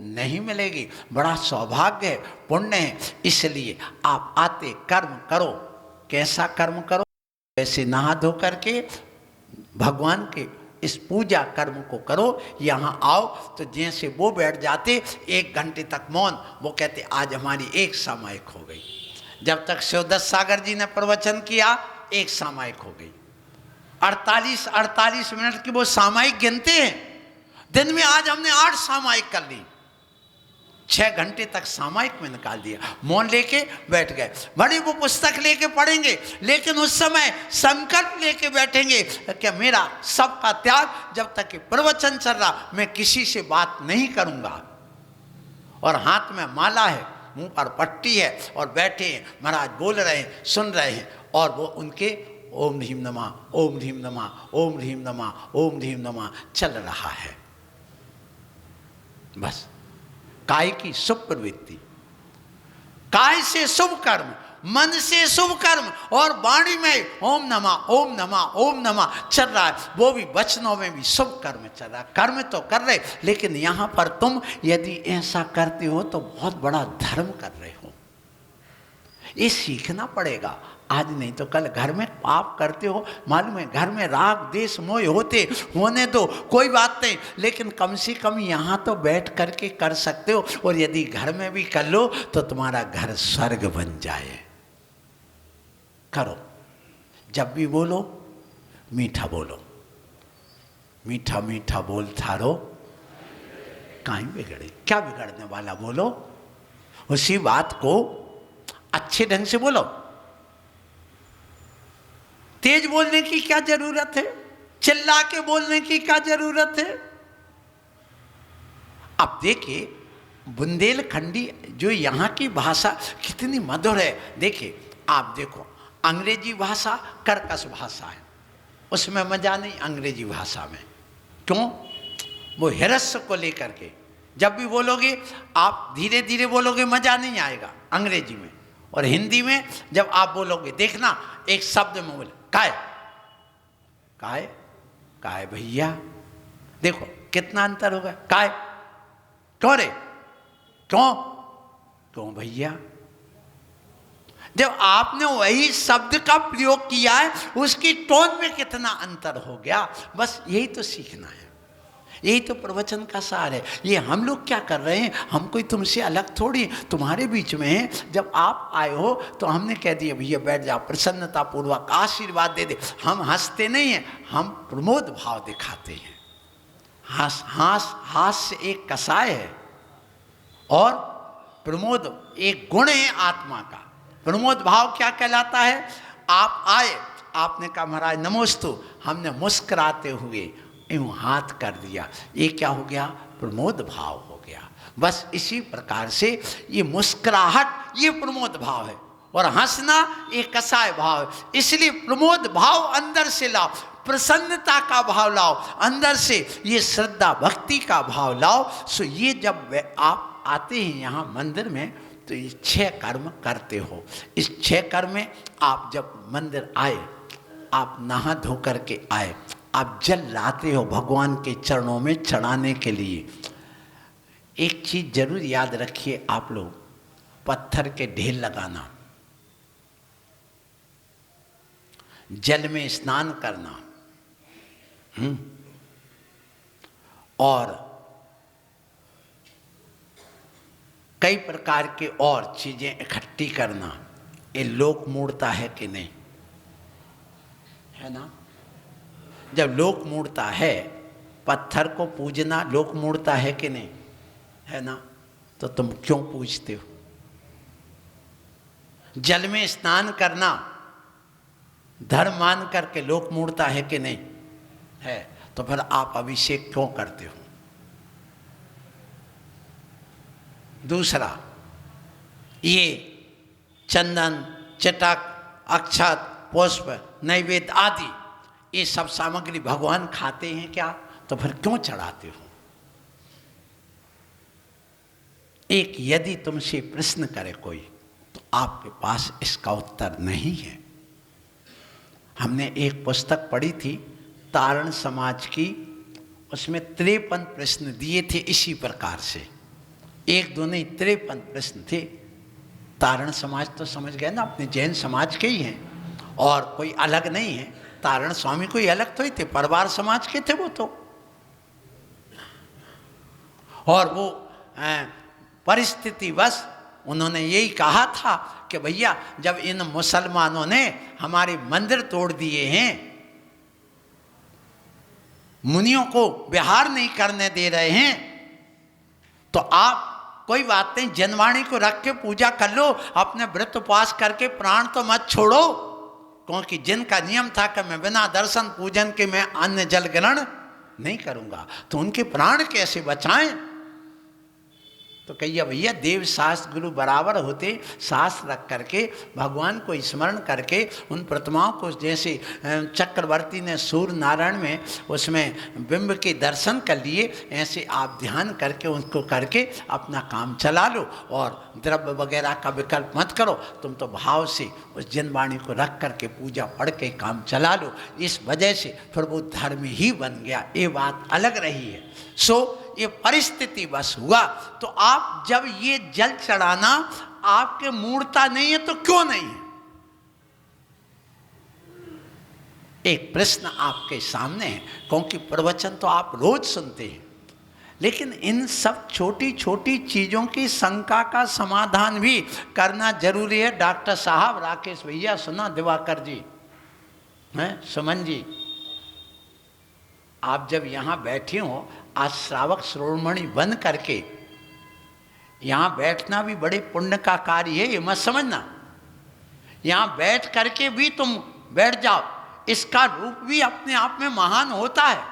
नहीं मिलेगी। बड़ा सौभाग्य है, पुण्य है। इसलिए आप आते कर्म करो। कैसा कर्म करो? वैसे नहा धो करके भगवान के इस पूजा कर्म को करो। यहाँ आओ तो जैसे वो बैठ जाते 1 घंटे तक मौन, वो कहते आज हमारी एक सामायिक हो गई। जब तक शिवदत्त सागर जी ने प्रवचन किया, एक सामायिक हो गई। 48 मिनट की वो सामायिक गिनते हैं दिन में। आज हमने 8 सामायिक कर ली, 6 घंटे तक सामायिक में निकाल दिया। मौन लेके बैठ गए। बड़ी वो पुस्तक लेके पढ़ेंगे, लेकिन उस समय संकल्प लेके बैठेंगे कि मेरा सबका त्याग, जब तक कि प्रवचन चल रहा मैं किसी से बात नहीं करूंगा। और हाथ में माला है, मुंह पर पट्टी है, और बैठे हैं, महाराज बोल रहे हैं, सुन रहे हैं, और वो उनके ओम ह्रीम नमः, ओम ह्रीम नमः, ओम ह्रीम नमः, ओम ह्रीम नमः चल रहा है। बस काय की शुभ प्रवृत्ति, काय से शुभ कर्म, मन से शुभ कर्म, और वाणी में ओम नमः, ओम नमः, ओम नमः चल रहा है। वो भी वचनों में भी शुभ कर्म चल रहा है। कर्म तो कर रहे, लेकिन यहाँ पर तुम यदि ऐसा करते हो तो बहुत बड़ा धर्म कर रहे हो। ये सीखना पड़ेगा। आज नहीं तो कल घर में पाप करते हो, मालूम है, घर में राग द्वेष मोह होने दो, कोई बात नहीं, लेकिन कम से कम यहाँ तो बैठ करके कर सकते हो। और यदि घर में भी कर लो तो तुम्हारा घर स्वर्ग बन जाए। करो। जब भी बोलो मीठा बोलो, मीठा मीठा बोल थारो काहीं बिगड़े। क्या बिगड़ने वाला? बोलो उसी बात को अच्छे ढंग से बोलो। तेज बोलने की क्या जरूरत है? चिल्ला के बोलने की क्या जरूरत है? अब देखिए बुंदेलखंडी जो यहाँ की भाषा कितनी मधुर है। देखिए आप देखो, अंग्रेजी भाषा कर्कश भाषा है, उसमें मजा नहीं अंग्रेजी भाषा में। क्यों? वो हिरस्य को लेकर के जब भी बोलोगे आप धीरे धीरे बोलोगे, मजा नहीं आएगा अंग्रेजी में। और हिंदी में जब आप बोलोगे, देखना एक शब्द में बोले काय काय काय भैया, देखो कितना अंतर होगा। काय क्यों रे, क्यों क्यों भैया। जब आपने वही शब्द का प्रयोग किया है, उसकी टोन में कितना अंतर हो गया। बस यही तो सीखना है, यही तो प्रवचन का सार है। ये हम लोग क्या कर रहे हैं, हम कोई तुमसे अलग थोड़ी, तुम्हारे बीच में है। जब आप आए हो तो हमने कह दिया भैया बैठ जाओ, प्रसन्नता पूर्वक आशीर्वाद दे दे। हम हंसते नहीं हैं, हम प्रमोद भाव दिखाते हैं। हास्य एक कसाय है और प्रमोद एक गुण है आत्मा का। प्रमोद भाव क्या कहलाता है? आप आए, आपने कहा महाराज नमोस्तु, हमने मुस्कुराते हुए यूँ हाथ कर दिया, ये क्या हो गया? प्रमोद भाव हो गया। बस इसी प्रकार से ये मुस्कुराहट ये प्रमोद भाव है और हंसना एक कसाय भाव है। इसलिए प्रमोद भाव अंदर से लाओ, प्रसन्नता का भाव लाओ, अंदर से ये श्रद्धा भक्ति का भाव लाओ। सो ये जब आप आते हैं यहाँ मंदिर में तो ये 6 कर्म करते हो। इस 6 कर्म में आप जब मंदिर आए, आप नहा धो करके आए, आप जल लाते हो भगवान के चरणों में चढ़ाने के लिए। एक चीज़ जरूर याद रखिए आप लोग, पत्थर के ढेर लगाना, जल में स्नान करना और कई प्रकार के और चीज़ें इकट्ठी करना, ये लोक मूर्ता है कि नहीं? है ना? जब लोक मूर्ता है, पत्थर को पूजना लोक मूर्ता है कि नहीं? है ना? तो तुम क्यों पूजते हो? जल में स्नान करना धर्म मान करके लोक मूर्ता है कि नहीं? है। तो फिर आप अभिषेक क्यों करते हो? दूसरा, ये चंदन, चटक, अक्षत, पुष्प, नैवेद्य आदि ये सब सामग्री भगवान खाते हैं क्या? तो फिर क्यों चढ़ाते हो? एक यदि तुमसे प्रश्न करे कोई तो आपके पास इसका उत्तर नहीं है। हमने एक पुस्तक पढ़ी थी तारण समाज की, उसमें 53 प्रश्न दिए थे इसी प्रकार से। एक दो नहीं, 53 प्रश्न थे। तारण समाज तो समझ गए ना, अपने जैन समाज के ही हैं और कोई अलग नहीं है। तारण स्वामी कोई अलग तो ही थे, परिवार समाज के थे वो तो। और वो परिस्थिति बस उन्होंने यही कहा था कि भैया जब इन मुसलमानों ने हमारे मंदिर तोड़ दिए हैं, मुनियों को विहार नहीं करने दे रहे हैं, तो आप कोई बात नहीं, जनवाणी को रख के पूजा कर लो, अपने व्रत उपवास करके प्राण तो मत छोड़ो। क्योंकि जिनका नियम था कि मैं बिना दर्शन पूजन के मैं अन्न जल ग्रहण नहीं करूंगा, तो उनके प्राण कैसे बचाएं? तो कहिए भैया देव शास्त्र गुरु बराबर होते, शास्त्र रख करके भगवान को स्मरण करके उन प्रतिमाओं को, जैसे चक्रवर्ती ने सूर्य नारायण में उसमें बिंब के दर्शन कर लिए, ऐसे आप ध्यान करके उनको करके अपना काम चला लो और द्रव्य वगैरह का विकल्प मत करो। तुम तो भाव से उस जनवाणी को रख करके पूजा पढ़ के काम चला लो। इस वजह से फिर वो धर्म ही बन गया, ये बात अलग रही है। सो ये परिस्थिति बस हुआ। तो आप जब ये जल चढ़ाना आपके मूर्ता नहीं है तो क्यों नहीं है? एक प्रश्न आपके सामने है, क्योंकि प्रवचन तो आप रोज सुनते हैं, लेकिन इन सब छोटी छोटी चीजों की शंका का समाधान भी करना जरूरी है। डॉक्टर साहब, राकेश भैया, सुना, दिवाकर जी, हैं, सुमन जी, आप जब यहाँ बैठे हो, आज श्रावक श्रोमणी बन करके यहाँ बैठना भी बड़े पुण्य का कार्य है, ये मत समझना। यहाँ बैठ करके भी तुम बैठ जाओ, इसका रूप भी अपने आप में महान होता है।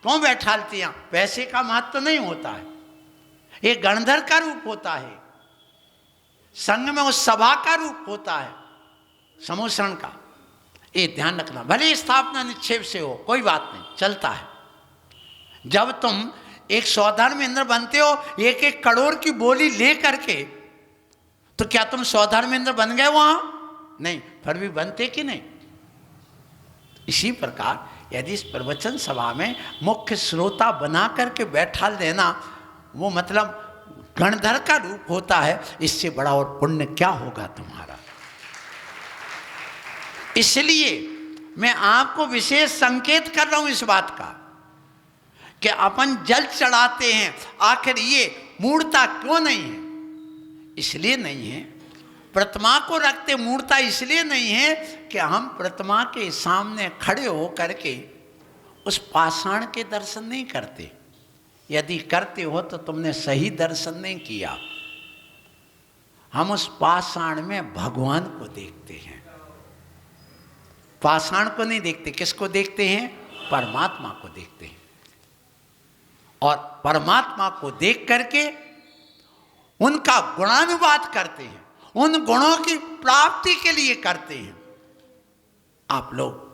क्यों बैठालते हैं? पैसे का महत्व तो नहीं होता है, ये गणधर का रूप होता है, संघ में उस सभा का रूप होता है, समूषण का। ये ध्यान रखना। भले स्थापना निक्षेप से हो, कोई बात नहीं, चलता है। जब तुम एक सौधर्मेंद्र बनते हो 1-1 करोड़ की बोली ले करके, तो क्या तुम सौधर्मेंद्र बन गए वहां? नहीं, फिर भी बनते कि नहीं? इसी प्रकार यदि इस प्रवचन सभा में मुख्य श्रोता बना करके बैठा देना, वो मतलब गणधर का रूप होता है। इससे बड़ा और पुण्य क्या होगा तुम्हारा? इसलिए मैं आपको विशेष संकेत कर रहा हूं इस बात का कि अपन जल चढ़ाते हैं, आखिर ये मूर्ता क्यों नहीं है? इसलिए नहीं है, प्रतिमा को रखते मूर्ता इसलिए नहीं है कि हम प्रतिमा के सामने खड़े हो करके उस पाषाण के दर्शन नहीं करते। यदि करते हो तो तुमने सही दर्शन नहीं किया। हम उस पाषाण में भगवान को देखते हैं, पाषाण को नहीं देखते। किसको देखते हैं? परमात्मा को देखते हैं। और परमात्मा को देख करके उनका गुणानुवाद करते हैं, उन गुणों की प्राप्ति के लिए करते हैं। आप लोग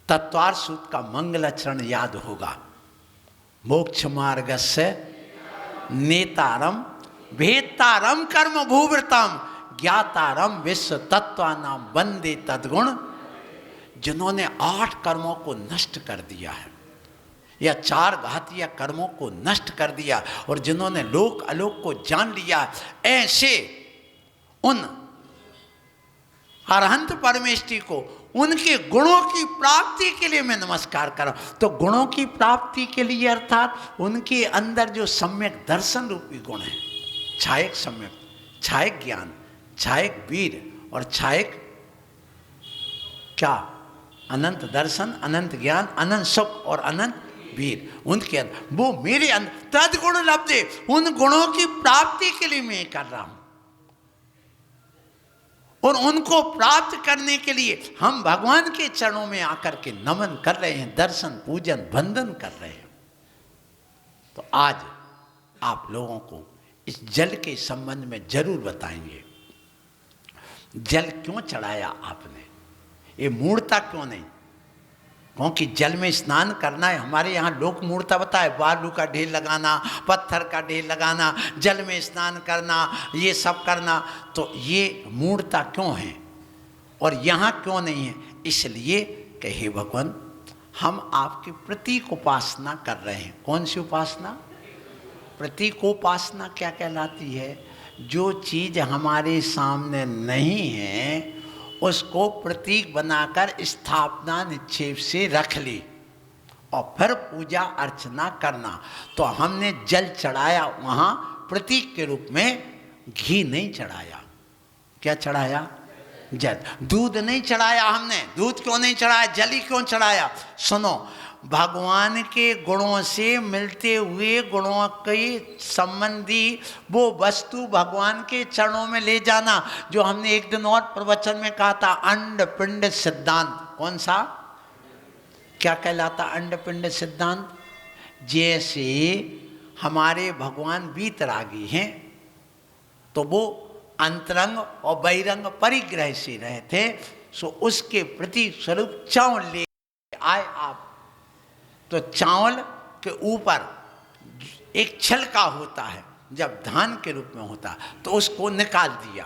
तत्वार सूत्र का मंगलाचरण याद होगा। मोक्ष मार्गस्य नेतारम भेदतारम कर्म भूवृतम ज्ञातारम विश्व तत्वानाम वंदे तद्गुण। जिन्होंने 8 कर्मों को नष्ट कर दिया है या 4 घातीय कर्मों को नष्ट कर दिया और जिन्होंने लोक अलोक को जान लिया, ऐसे उन अरहंत परमेष्टि को उनके गुणों की प्राप्ति के लिए मैं नमस्कार कर रहा हूं। तो गुणों की प्राप्ति के लिए अर्थात उनके अंदर जो सम्यक दर्शन रूपी गुण है, छायक सम्यक, छायक ज्ञान, छायक वीर और छायक क्या? अनंत दर्शन, अनंत ज्ञान, अनंत सुख और अनंत वीर। उनके अंदर वो मेरे अंदर तद्गुण लब्धे, उन गुणों की प्राप्ति के लिए मैं कर रहा हूं। और उनको प्राप्त करने के लिए हम भगवान के चरणों में आकर के नमन कर रहे हैं, दर्शन पूजन वंदन कर रहे हैं। तो आज आप लोगों को इस जल के संबंध में जरूर बताएंगे। जल क्यों चढ़ाया आपने? ये मूर्ता क्यों नहीं? क्योंकि जल में स्नान करना है। हमारे यहाँ लोक मूर्ता बताए, बालू का ढेर लगाना, पत्थर का ढेर लगाना, जल में स्नान करना, ये सब करना। तो ये मूर्ता क्यों है और यहाँ क्यों नहीं है? इसलिए कि हे भगवान, हम आपकी प्रतीक उपासना कर रहे हैं। कौन सी उपासना? प्रतीक उपासना क्या कहलाती है? जो चीज़ हमारे सामने नहीं है उसको प्रतीक बनाकर स्थापना निक्षेप से रख ली और फिर पूजा अर्चना करना। तो हमने जल चढ़ाया, वहाँ प्रतीक के रूप में घी नहीं चढ़ाया। क्या चढ़ाया? जल। दूध नहीं चढ़ाया हमने। दूध क्यों नहीं चढ़ाया? जल ही क्यों चढ़ाया? सुनो, भगवान के गुणों से मिलते हुए गुणों के संबंधी वो वस्तु भगवान के चरणों में ले जाना, जो हमने एक दिन और प्रवचन में कहा था, अंड पिंड सिद्धांत। कौन सा? क्या कहलाता अंड पिंड सिद्धांत? जैसे हमारे भगवान वीतरागी हैं तो वो अंतरंग और बहिरंग परिग्रह से रहे थे, सो उसके प्रति स्वरूप चावल ले आए आप। तो चावल के ऊपर एक छिलका होता है, जब धान के रूप में होता तो उसको निकाल दिया,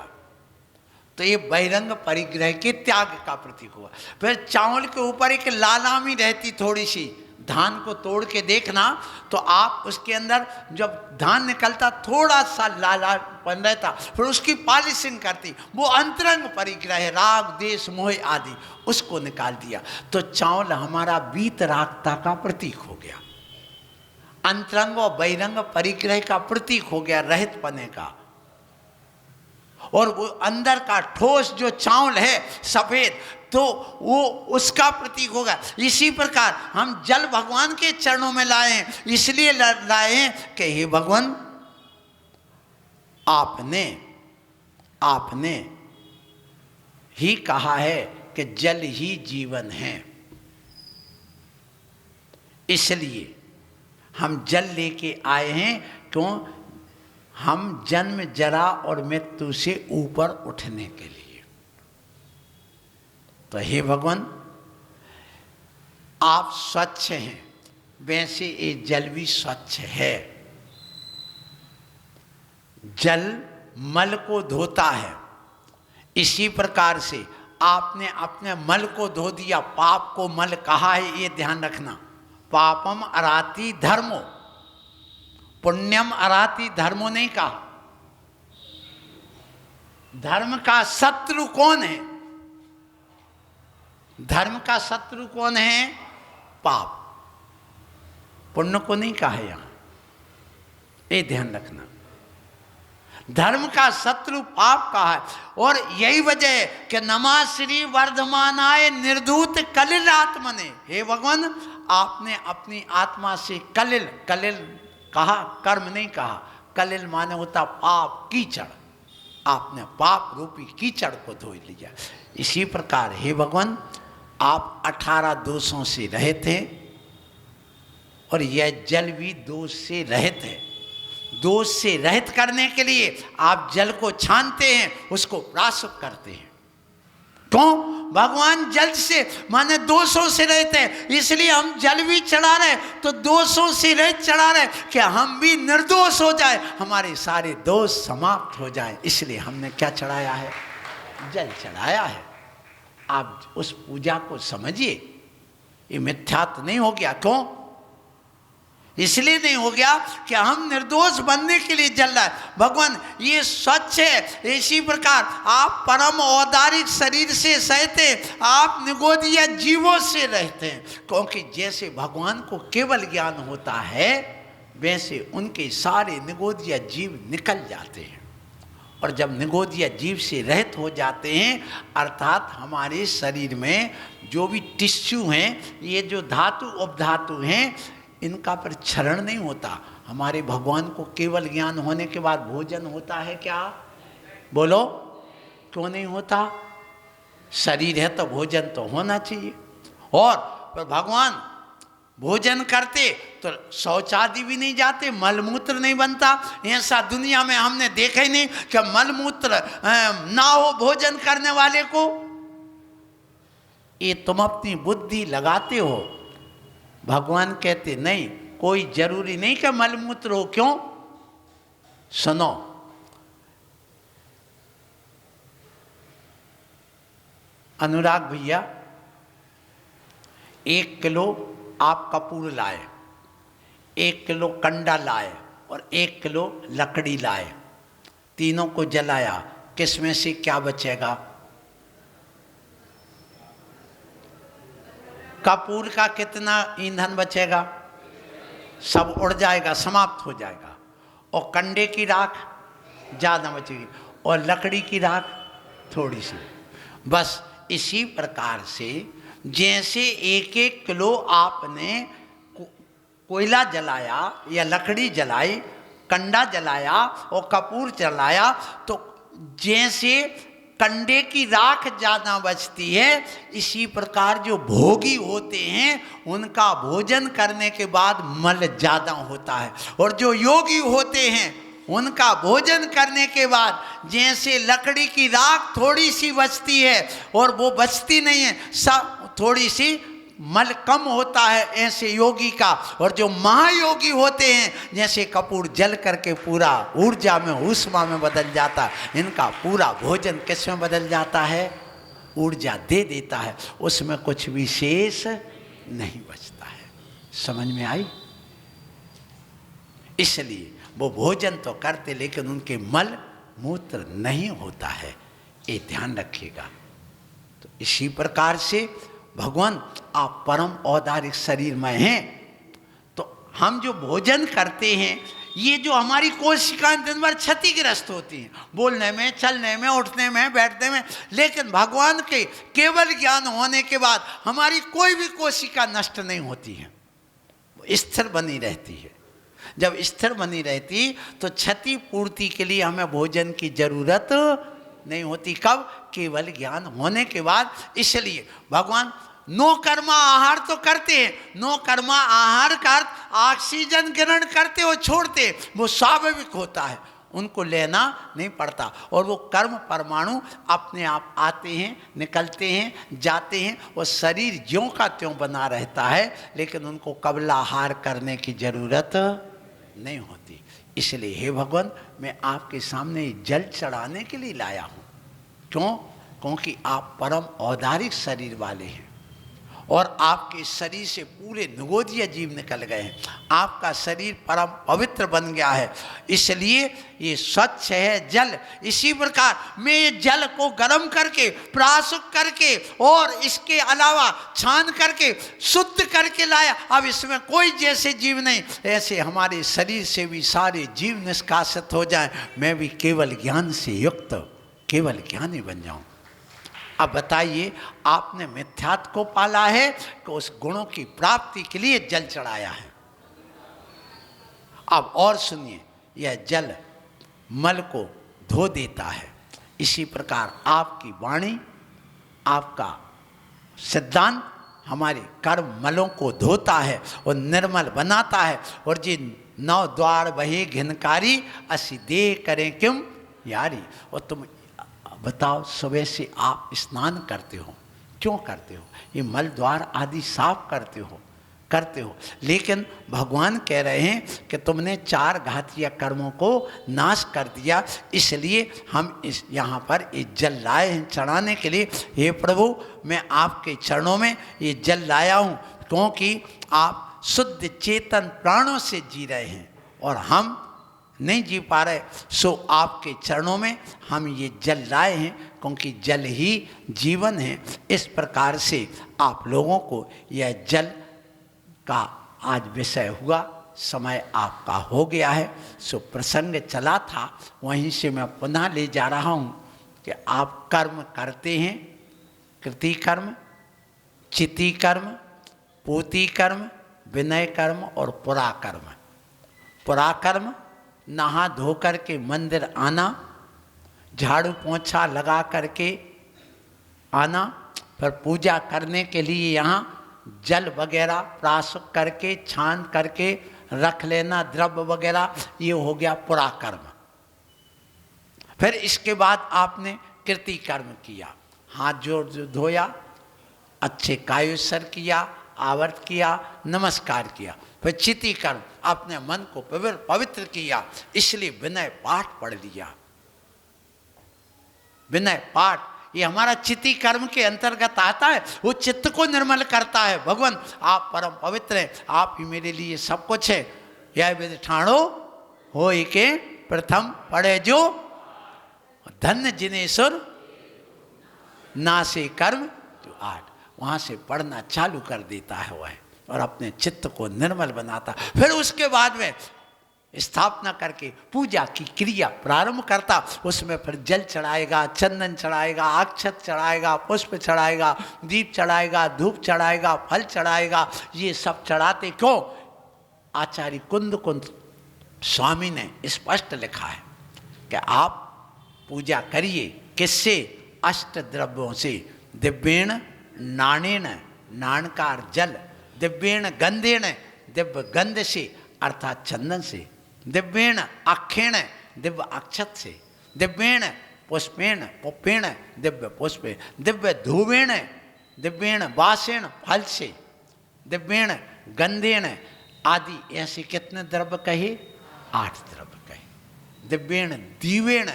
तो ये बहिरंग परिग्रह के त्याग का प्रतीक हुआ। फिर चावल के ऊपर एक लालामी रहती थोड़ी सी, धान को तोड़ के देखना तो आप उसके अंदर जब धान निकलता थोड़ा सा लालापन रहता, फिर उसकी पॉलिशिंग करती, वो अंतरंग परिग्रह राग देश मोह आदि, उसको निकाल दिया। तो चावल हमारा वीतरागता का प्रतीक हो गया, अंतरंग और बहिरंग परिग्रह का प्रतीक हो गया, रहित पने का। और वो अंदर का ठोस जो चावल है सफेद, तो वो उसका प्रतीक होगा। इसी प्रकार हम जल भगवान के चरणों में लाए हैं, इसलिए लाए हैं कि हे भगवान, आपने ही कहा है कि जल ही जीवन है। इसलिए हम जल लेके आए हैं। क्यों? हम जन्म जरा और मृत्यु से ऊपर उठने के लिए। तो हे भगवान, आप स्वच्छ हैं, वैसे ये जल भी स्वच्छ है। जल मल को धोता है, इसी प्रकार से आपने अपने मल को धो दिया। पाप को मल कहा है, ये ध्यान रखना। पापम अराति धर्मो, पुण्यम अराति धर्मो नहीं कहा। धर्म का शत्रु कौन है? धर्म का शत्रु कौन है? पाप। पुण्य को नहीं कहा है यहाँ, ये ध्यान रखना। धर्म का शत्रु पाप कहा है, और यही वजह है कि नमा श्री वर्धमानाय निर्धूत कलिल आत्मने। हे भगवान, आपने अपनी आत्मा से कलिल, कलिल कहा, कर्म नहीं कहा, कलिल माने होता पाप कीचड़, आपने पाप रूपी कीचड़ को धो लिया। इसी प्रकार हे भगवान, आप 18 दोषों से रहित हैं, और यह जल भी दोष से रहित है। दोष से रहित करने के लिए आप जल को छानते हैं, उसको प्राशुक करते हैं। क्यों? भगवान जल से माने दोषों से रहित है, इसलिए हम जल भी चढ़ा रहे, तो दोषों से रहित चढ़ा रहे कि हम भी निर्दोष हो जाए, हमारे सारे दोष समाप्त हो जाए। इसलिए हमने क्या चढ़ाया है? जल चढ़ाया है। आप उस पूजा को समझिए, ये मिथ्यात्व नहीं हो गया। क्यों? इसलिए नहीं हो गया कि हम निर्दोष बनने के लिए जल रहा है। भगवान ये स्वच्छ है। इसी प्रकार आप परम औदारिक शरीर से सहते, आप निगोदिया जीवों से रहते हैं, क्योंकि जैसे भगवान को केवल ज्ञान होता है, वैसे उनके सारे निगोदिया जीव निकल जाते हैं। और जब निगोदिया जीव से रहित हो जाते हैं, अर्थात हमारे शरीर में जो भी टिश्यू हैं, ये जो धातु उपधातु हैं, इनका पर क्षरण नहीं होता। हमारे भगवान को केवल ज्ञान होने के बाद भोजन होता है क्या? बोलो, क्यों नहीं होता? शरीर है तो भोजन तो होना चाहिए। और पर भगवान भोजन करते तो शौचादि भी नहीं जाते, मलमूत्र नहीं बनता। ऐसा दुनिया में हमने देखा ही नहीं कि मलमूत्र ना हो भोजन करने वाले को। ये तुम अपनी बुद्धि लगाते हो। भगवान कहते नहीं, कोई जरूरी नहीं कि मलमूत्र हो। क्यों? सुनो, अनुराग भैया 1 किलो आप कपूर लाए, 1 किलो कंडा लाए और 1 किलो लकड़ी लाए, तीनों को जलाया, किसमें से क्या बचेगा? कपूर का कितना ईंधन बचेगा? सब उड़ जाएगा, समाप्त हो जाएगा। और कंडे की राख ज़्यादा बचेगी, और लकड़ी की राख थोड़ी सी। बस इसी प्रकार से जैसे 1-1 किलो आपने कोयला जलाया या लकड़ी जलाई, कंडा जलाया और कपूर जलाया, तो जैसे कंडे की राख ज़्यादा बचती है, इसी प्रकार जो भोगी होते हैं उनका भोजन करने के बाद मल ज़्यादा होता है। और जो योगी होते हैं उनका भोजन करने के बाद जैसे लकड़ी की राख थोड़ी सी बचती है और वो बचती नहीं है, सब थोड़ी सी मल कम होता है, ऐसे योगी का। और जो महायोगी होते हैं जैसे कपूर जल करके पूरा ऊर्जा में, ऊष्मा में बदल जाता है, इनका पूरा भोजन किस में बदल जाता है? ऊर्जा दे देता है, उसमें कुछ विशेष नहीं बचता है। समझ में आई? इसलिए वो भोजन तो करते लेकिन उनके मल मूत्र नहीं होता है, ये ध्यान रखिएगा। तो इसी प्रकार से भगवान आप परम औदारिक शरीर में हैं, तो हम जो भोजन करते हैं, ये जो हमारी कोशिकाएं दिन भर क्षतिग्रस्त होती हैं, बोलने में, चलने में, उठने में, बैठने में, लेकिन भगवान के केवल ज्ञान होने के बाद हमारी कोई भी कोशिका नष्ट नहीं होती है, वो स्थिर बनी रहती है। जब स्थिर बनी रहती तो क्षति पूर्ति के लिए हमें भोजन की जरूरत नहीं होती। कब? केवल ज्ञान होने के बाद। इसलिए भगवान नो कर्मा आहार तो करते हैं, नो कर्मा आहार का अर्थ ऑक्सीजन ग्रहण करते हो छोड़ते, वो स्वाभाविक होता है, उनको लेना नहीं पड़ता। और वो कर्म परमाणु अपने आप आते हैं, निकलते हैं, जाते हैं, वो शरीर ज्यों का त्यों बना रहता है, लेकिन उनको कबलाहार करने की जरूरत नहीं होती। इसलिए हे भगवान, मैं आपके सामने जल चढ़ाने के लिए लाया हूँ। क्यों? क्योंकि आप परम औदारिक शरीर वाले हैं, और आपके शरीर से पूरे निगोदिया जीव निकल गए हैं। आपका शरीर परम पवित्र बन गया है, इसलिए ये स्वच्छ है जल। इसी प्रकार मैं ये जल को गर्म करके, प्राशुक करके और इसके अलावा छान करके शुद्ध करके लाया। अब इसमें कोई जैसे जीव नहीं, ऐसे हमारे शरीर से भी सारे जीव निष्कासित हो जाएं, मैं भी केवल ज्ञान से युक्त केवल ज्ञानी बन जाऊं। अब बताइए, आपने मिथ्यात्व को पाला है कि उस गुणों की प्राप्ति के लिए जल चढ़ाया है। अब और सुनिए, यह जल मल को धो देता है। इसी प्रकार आपकी वाणी, आपका सिद्धांत हमारे कर्म मलों को धोता है और निर्मल बनाता है। और जी 9 द्वार बहे घिनकारी, असी दे करें क्यों यारी। और तुम बताओ, सुबह से आप स्नान करते हो, क्यों करते हो? ये मल द्वार आदि साफ करते हो, लेकिन भगवान कह रहे हैं कि तुमने 4 घातीय कर्मों को नाश कर दिया, इसलिए हम इस यहाँ पर ये जल लाए हैं चढ़ाने के लिए। हे प्रभु, मैं आपके चरणों में ये जल लाया हूँ, क्योंकि आप शुद्ध चेतन प्राणों से जी रहे हैं और हम नहीं जी पा रहे, सो आपके चरणों में हम ये जल लाए हैं, क्योंकि जल ही जीवन है। इस प्रकार से आप लोगों को यह जल का आज विषय हुआ, समय आपका हो गया है। सो प्रसंग चला था, वहीं से मैं पुनः ले जा रहा हूँ कि आप कर्म करते हैं, कृति कर्म, चिति कर्म, पूति कर्म, विनय कर्म और पुरा कर्म। पुरा कर्म नहा धो करके मंदिर आना, झाड़ू पोंछा लगा करके आना, फिर पूजा करने के लिए यहाँ जल वगैरह प्राशुक करके छान करके रख लेना, द्रव्य वगैरह, ये हो गया पुरा कर्म। फिर इसके बाद आपने कृति कर्म किया, हाथ जोड़ धोया, अच्छे कायोत्सर किया, आवर्त किया, नमस्कार किया। फिर चिति कर्म, अपने मन को पवित्र किया, इसलिए विनय पाठ पढ़ लिया। विनय पाठ ये हमारा चिति कर्म के अंतर्गत आता है, वो चित्त को निर्मल करता है। भगवान आप परम पवित्र हैं, आप ही मेरे लिए सब कुछ है। यह विधि ठाणो हो के प्रथम पढ़े जो, धन्य जिनेश्वर नासे कर्म जो 8, वहाँ से पढ़ना चालू कर देता है वह, और अपने चित्त को निर्मल बनाता। फिर उसके बाद में स्थापना करके पूजा की क्रिया प्रारंभ करता। उसमें फिर जल चढ़ाएगा, चंदन चढ़ाएगा, अक्षत चढ़ाएगा, पुष्प चढ़ाएगा, दीप चढ़ाएगा, धूप चढ़ाएगा, फल चढ़ाएगा। ये सब चढ़ाते क्यों? आचार्य कुंद स्वामी ने स्पष्ट लिखा है कि आप पूजा करिए, किससे? अष्ट द्रव्यों से। दिव्येण नाणेन, नाणकार जल, दिव्येण गंधेन, दिव्य गंध से अर्थात चंदन से, दिव्येण अक्षेण, दिव्य अक्षत से, दिव्येण पुष्पेण, पुष्पेण दिव्य पुष्पे, दिव्य धूवेण, दिव्येण वासेण फल से, दिव्येण गंधेण आदि। ऐसे कितने द्रव्य कहे? 8 द्रव्य कहे। दिव्येण दीवेण,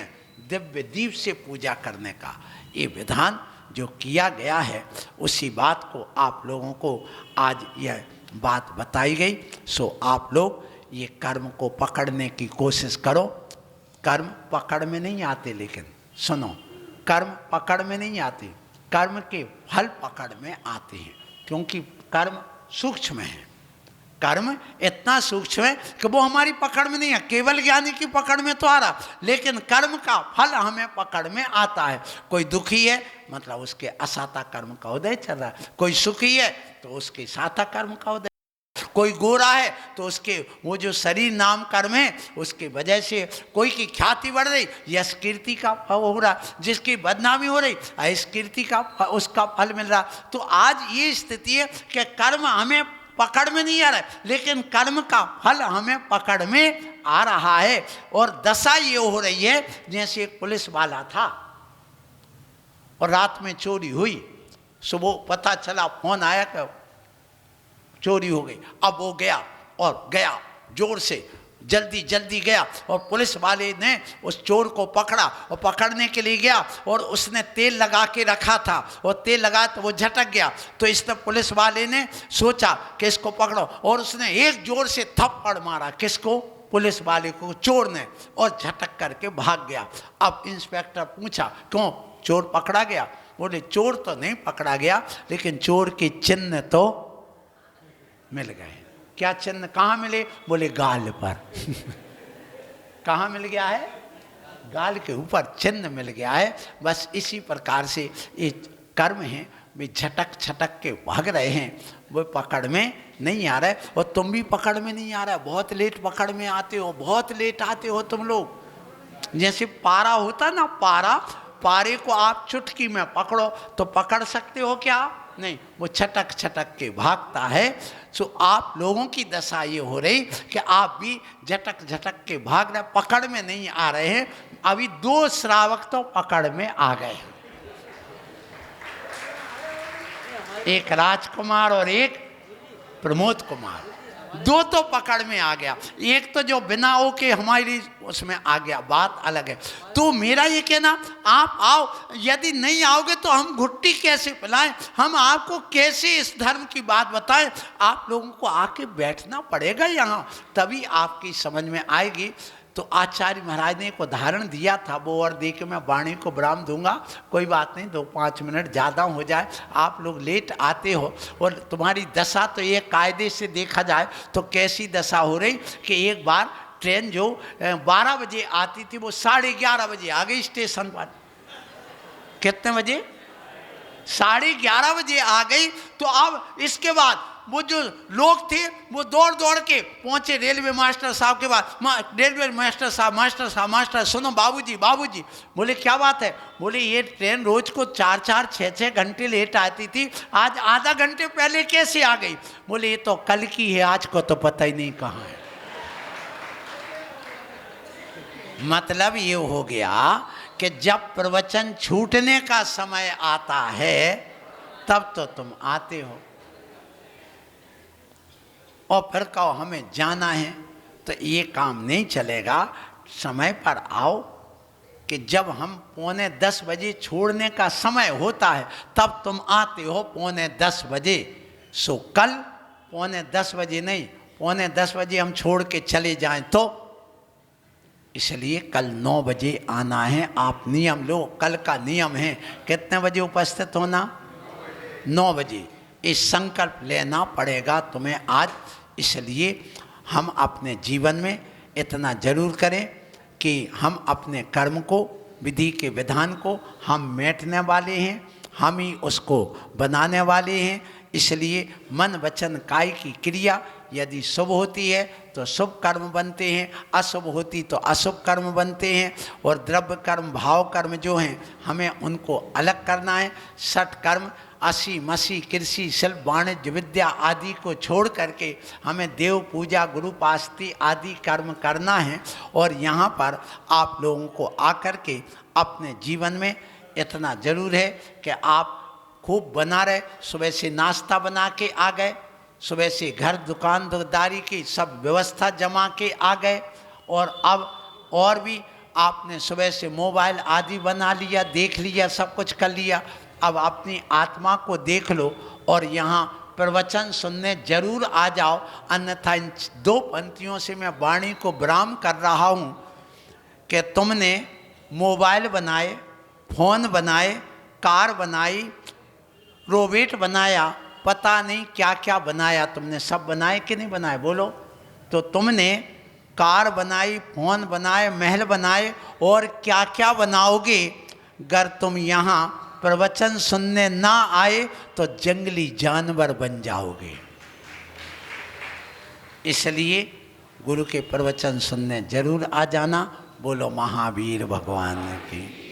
दिव्य दीप से पूजा करने का ये विधान जो किया गया है, उसी बात को आप लोगों को आज यह बात बताई गई। सो आप लोग ये कर्म को पकड़ने की कोशिश करो। कर्म पकड़ में नहीं आते, लेकिन सुनो, कर्म पकड़ में नहीं आते, कर्म के फल पकड़ में आते हैं, क्योंकि कर्म सूक्ष्म है। कर्म इतना सूक्ष्म है कि वो हमारी पकड़ में नहीं है। केवल ज्ञानी की पकड़ में तो आ रहा, लेकिन कर्म का फल हमें पकड़ में आता है। कोई दुखी है, मतलब उसके असाता कर्म का उदय चल रहा है। कोई सुखी है तो उसके साता कर्म का उदय। कोई गोरा है तो उसके वो जो शरीर नाम कर्म है उसके वजह से कोई की ख्याति बढ़ रही, यश कीर्ति का फल हो रहा, जिसकी बदनामी हो रही अयश कीर्ति का उसका फल मिल रहा। तो आज ये स्थिति है कि कर्म हमें पकड़ में नहीं आ रहा है, लेकिन कर्म का फल हमें पकड़ में आ रहा है। और दशा ये हो रही है, जैसे एक पुलिस वाला था और रात में चोरी हुई, सुबह पता चला, फोन आया कि चोरी हो गई। अब वो गया और गया जोर से जल्दी जल्दी गया और पुलिस वाले ने उस चोर को पकड़ा और पकड़ने के लिए गया और उसने तेल लगा के रखा था और तेल लगा तो वो झटक गया। तो इसने पुलिस वाले ने सोचा कि इसको पकड़ो और उसने एक जोर से थप्पड़ मारा, किसको? पुलिस वाले को, चोर ने, और झटक करके भाग गया। अब इंस्पेक्टर पूछा क्यों चोर पकड़ा गया? बोले चोर तो नहीं पकड़ा गया, लेकिन चोर के चिन्ह तो मिल गए। क्या चिन्ह? कहाँ मिले? बोले गाल पर। कहाँ मिल गया है? गाल के ऊपर चिन्ह मिल गया है। बस इसी प्रकार से ये कर्म है, वे झटक झटक के भाग रहे हैं, वो पकड़ में नहीं आ रहा है। और तुम भी पकड़ में नहीं आ रहा है, बहुत लेट पकड़ में आते हो, बहुत लेट आते हो तुम लोग। जैसे पारा होता ना, पारे को आप चुटकी में पकड़ो तो पकड़ सकते हो क्या? नहीं, वो छटक छटक के भागता है। सो आप लोगों की दशा ये हो रही कि आप भी झटक झटक के भाग रहे, पकड़ में नहीं आ रहे हैं। अभी 2 श्रावक तो पकड़ में आ गए, एक राजकुमार और एक प्रमोद कुमार, 2 तो पकड़ में आ गया, एक तो जो बिना ओ के हमारी उसमें आ गया, बात अलग है। तो मेरा ये कहना, आप आओ, यदि नहीं आओगे तो हम घुट्टी कैसे पिलाएं, हम आपको कैसे इस धर्म की बात बताएं? आप लोगों को आके बैठना पड़ेगा यहाँ, तभी आपकी समझ में आएगी। तो आचार्य महाराज ने एक उदाहरण दिया था, वो और दे के मैं वाणी को विराम दूंगा, कोई बात नहीं, 2-5 मिनट ज़्यादा हो जाए। आप लोग लेट आते हो और तुम्हारी दशा तो ये कायदे से देखा जाए तो कैसी दशा हो रही कि एक बार ट्रेन जो 12 बजे आती थी वो 11:30 बजे आ गई स्टेशन पर। कितने बजे? 11:30 बजे आ गई। तो अब इसके बाद वो जो लोग थे वो दौड़ दौड़ के पहुंचे रेलवे मास्टर साहब के पास। रेलवे मास्टर साहब सुनो बाबूजी। बोले क्या बात है? बोले ये ट्रेन रोज को 4-4, 6-6 घंटे लेट आती थी, आज आधा घंटे पहले कैसे आ गई? बोले ये तो कल की है, आज को तो पता ही नहीं कहाँ है। मतलब ये हो गया कि जब प्रवचन छूटने का समय आता है तब तो तुम आते हो और फिर कहो हमें जाना है, तो ये काम नहीं चलेगा। समय पर आओ कि जब हम 9:45 बजे छोड़ने का समय होता है तब तुम आते हो 9:45 बजे। सो कल 9:45 बजे नहीं, 9:45 बजे हम छोड़ के चले जाएं तो, इसलिए कल 9 बजे आना है। आप नियम लो, कल का नियम है कितने बजे उपस्थित होना? 9 बजे। इस संकल्प लेना पड़ेगा तुम्हें आज। इसलिए हम अपने जीवन में इतना जरूर करें कि हम अपने कर्म को, विधि के विधान को हम मेटने वाले हैं, हम ही उसको बनाने वाले हैं। इसलिए मन वचन काय की क्रिया यदि शुभ होती है तो शुभ कर्म बनते हैं, अशुभ होती तो अशुभ कर्म बनते हैं। और द्रव्य कर्म, भाव कर्म जो हैं हमें उनको अलग करना है। षट कर्म, असी मसी, कृषि, शिल्प, वाणिज्य, विद्या आदि को छोड़ करके हमें देव पूजा, गुरु पास्ती आदि कर्म करना है। और यहाँ पर आप लोगों को आकर के अपने जीवन में इतना जरूर है कि आप खूब बना रहे। सुबह से नाश्ता बना के आ गए, सुबह से घर दुकानदारी की सब व्यवस्था जमा के आ गए, और अब और भी आपने सुबह से मोबाइल आदि बना लिया, देख लिया, सब कुछ कर लिया। अब अपनी आत्मा को देख लो और यहाँ प्रवचन सुनने जरूर आ जाओ। अन्यथा इन 2 पंक्तियों से मैं वाणी को विराम कर रहा हूँ कि तुमने मोबाइल बनाए, फ़ोन बनाए, कार बनाई, रोबोट बनाया, पता नहीं क्या क्या बनाया तुमने, सब बनाए कि नहीं बनाए? बोलो। तो तुमने कार बनाई, फ़ोन बनाए, महल बनाए, और क्या क्या बनाओगे? अगर तुम यहाँ प्रवचन सुनने ना आए तो जंगली जानवर बन जाओगे। इसलिए गुरु के प्रवचन सुनने जरूर आ जाना। बोलो महावीर भगवान की।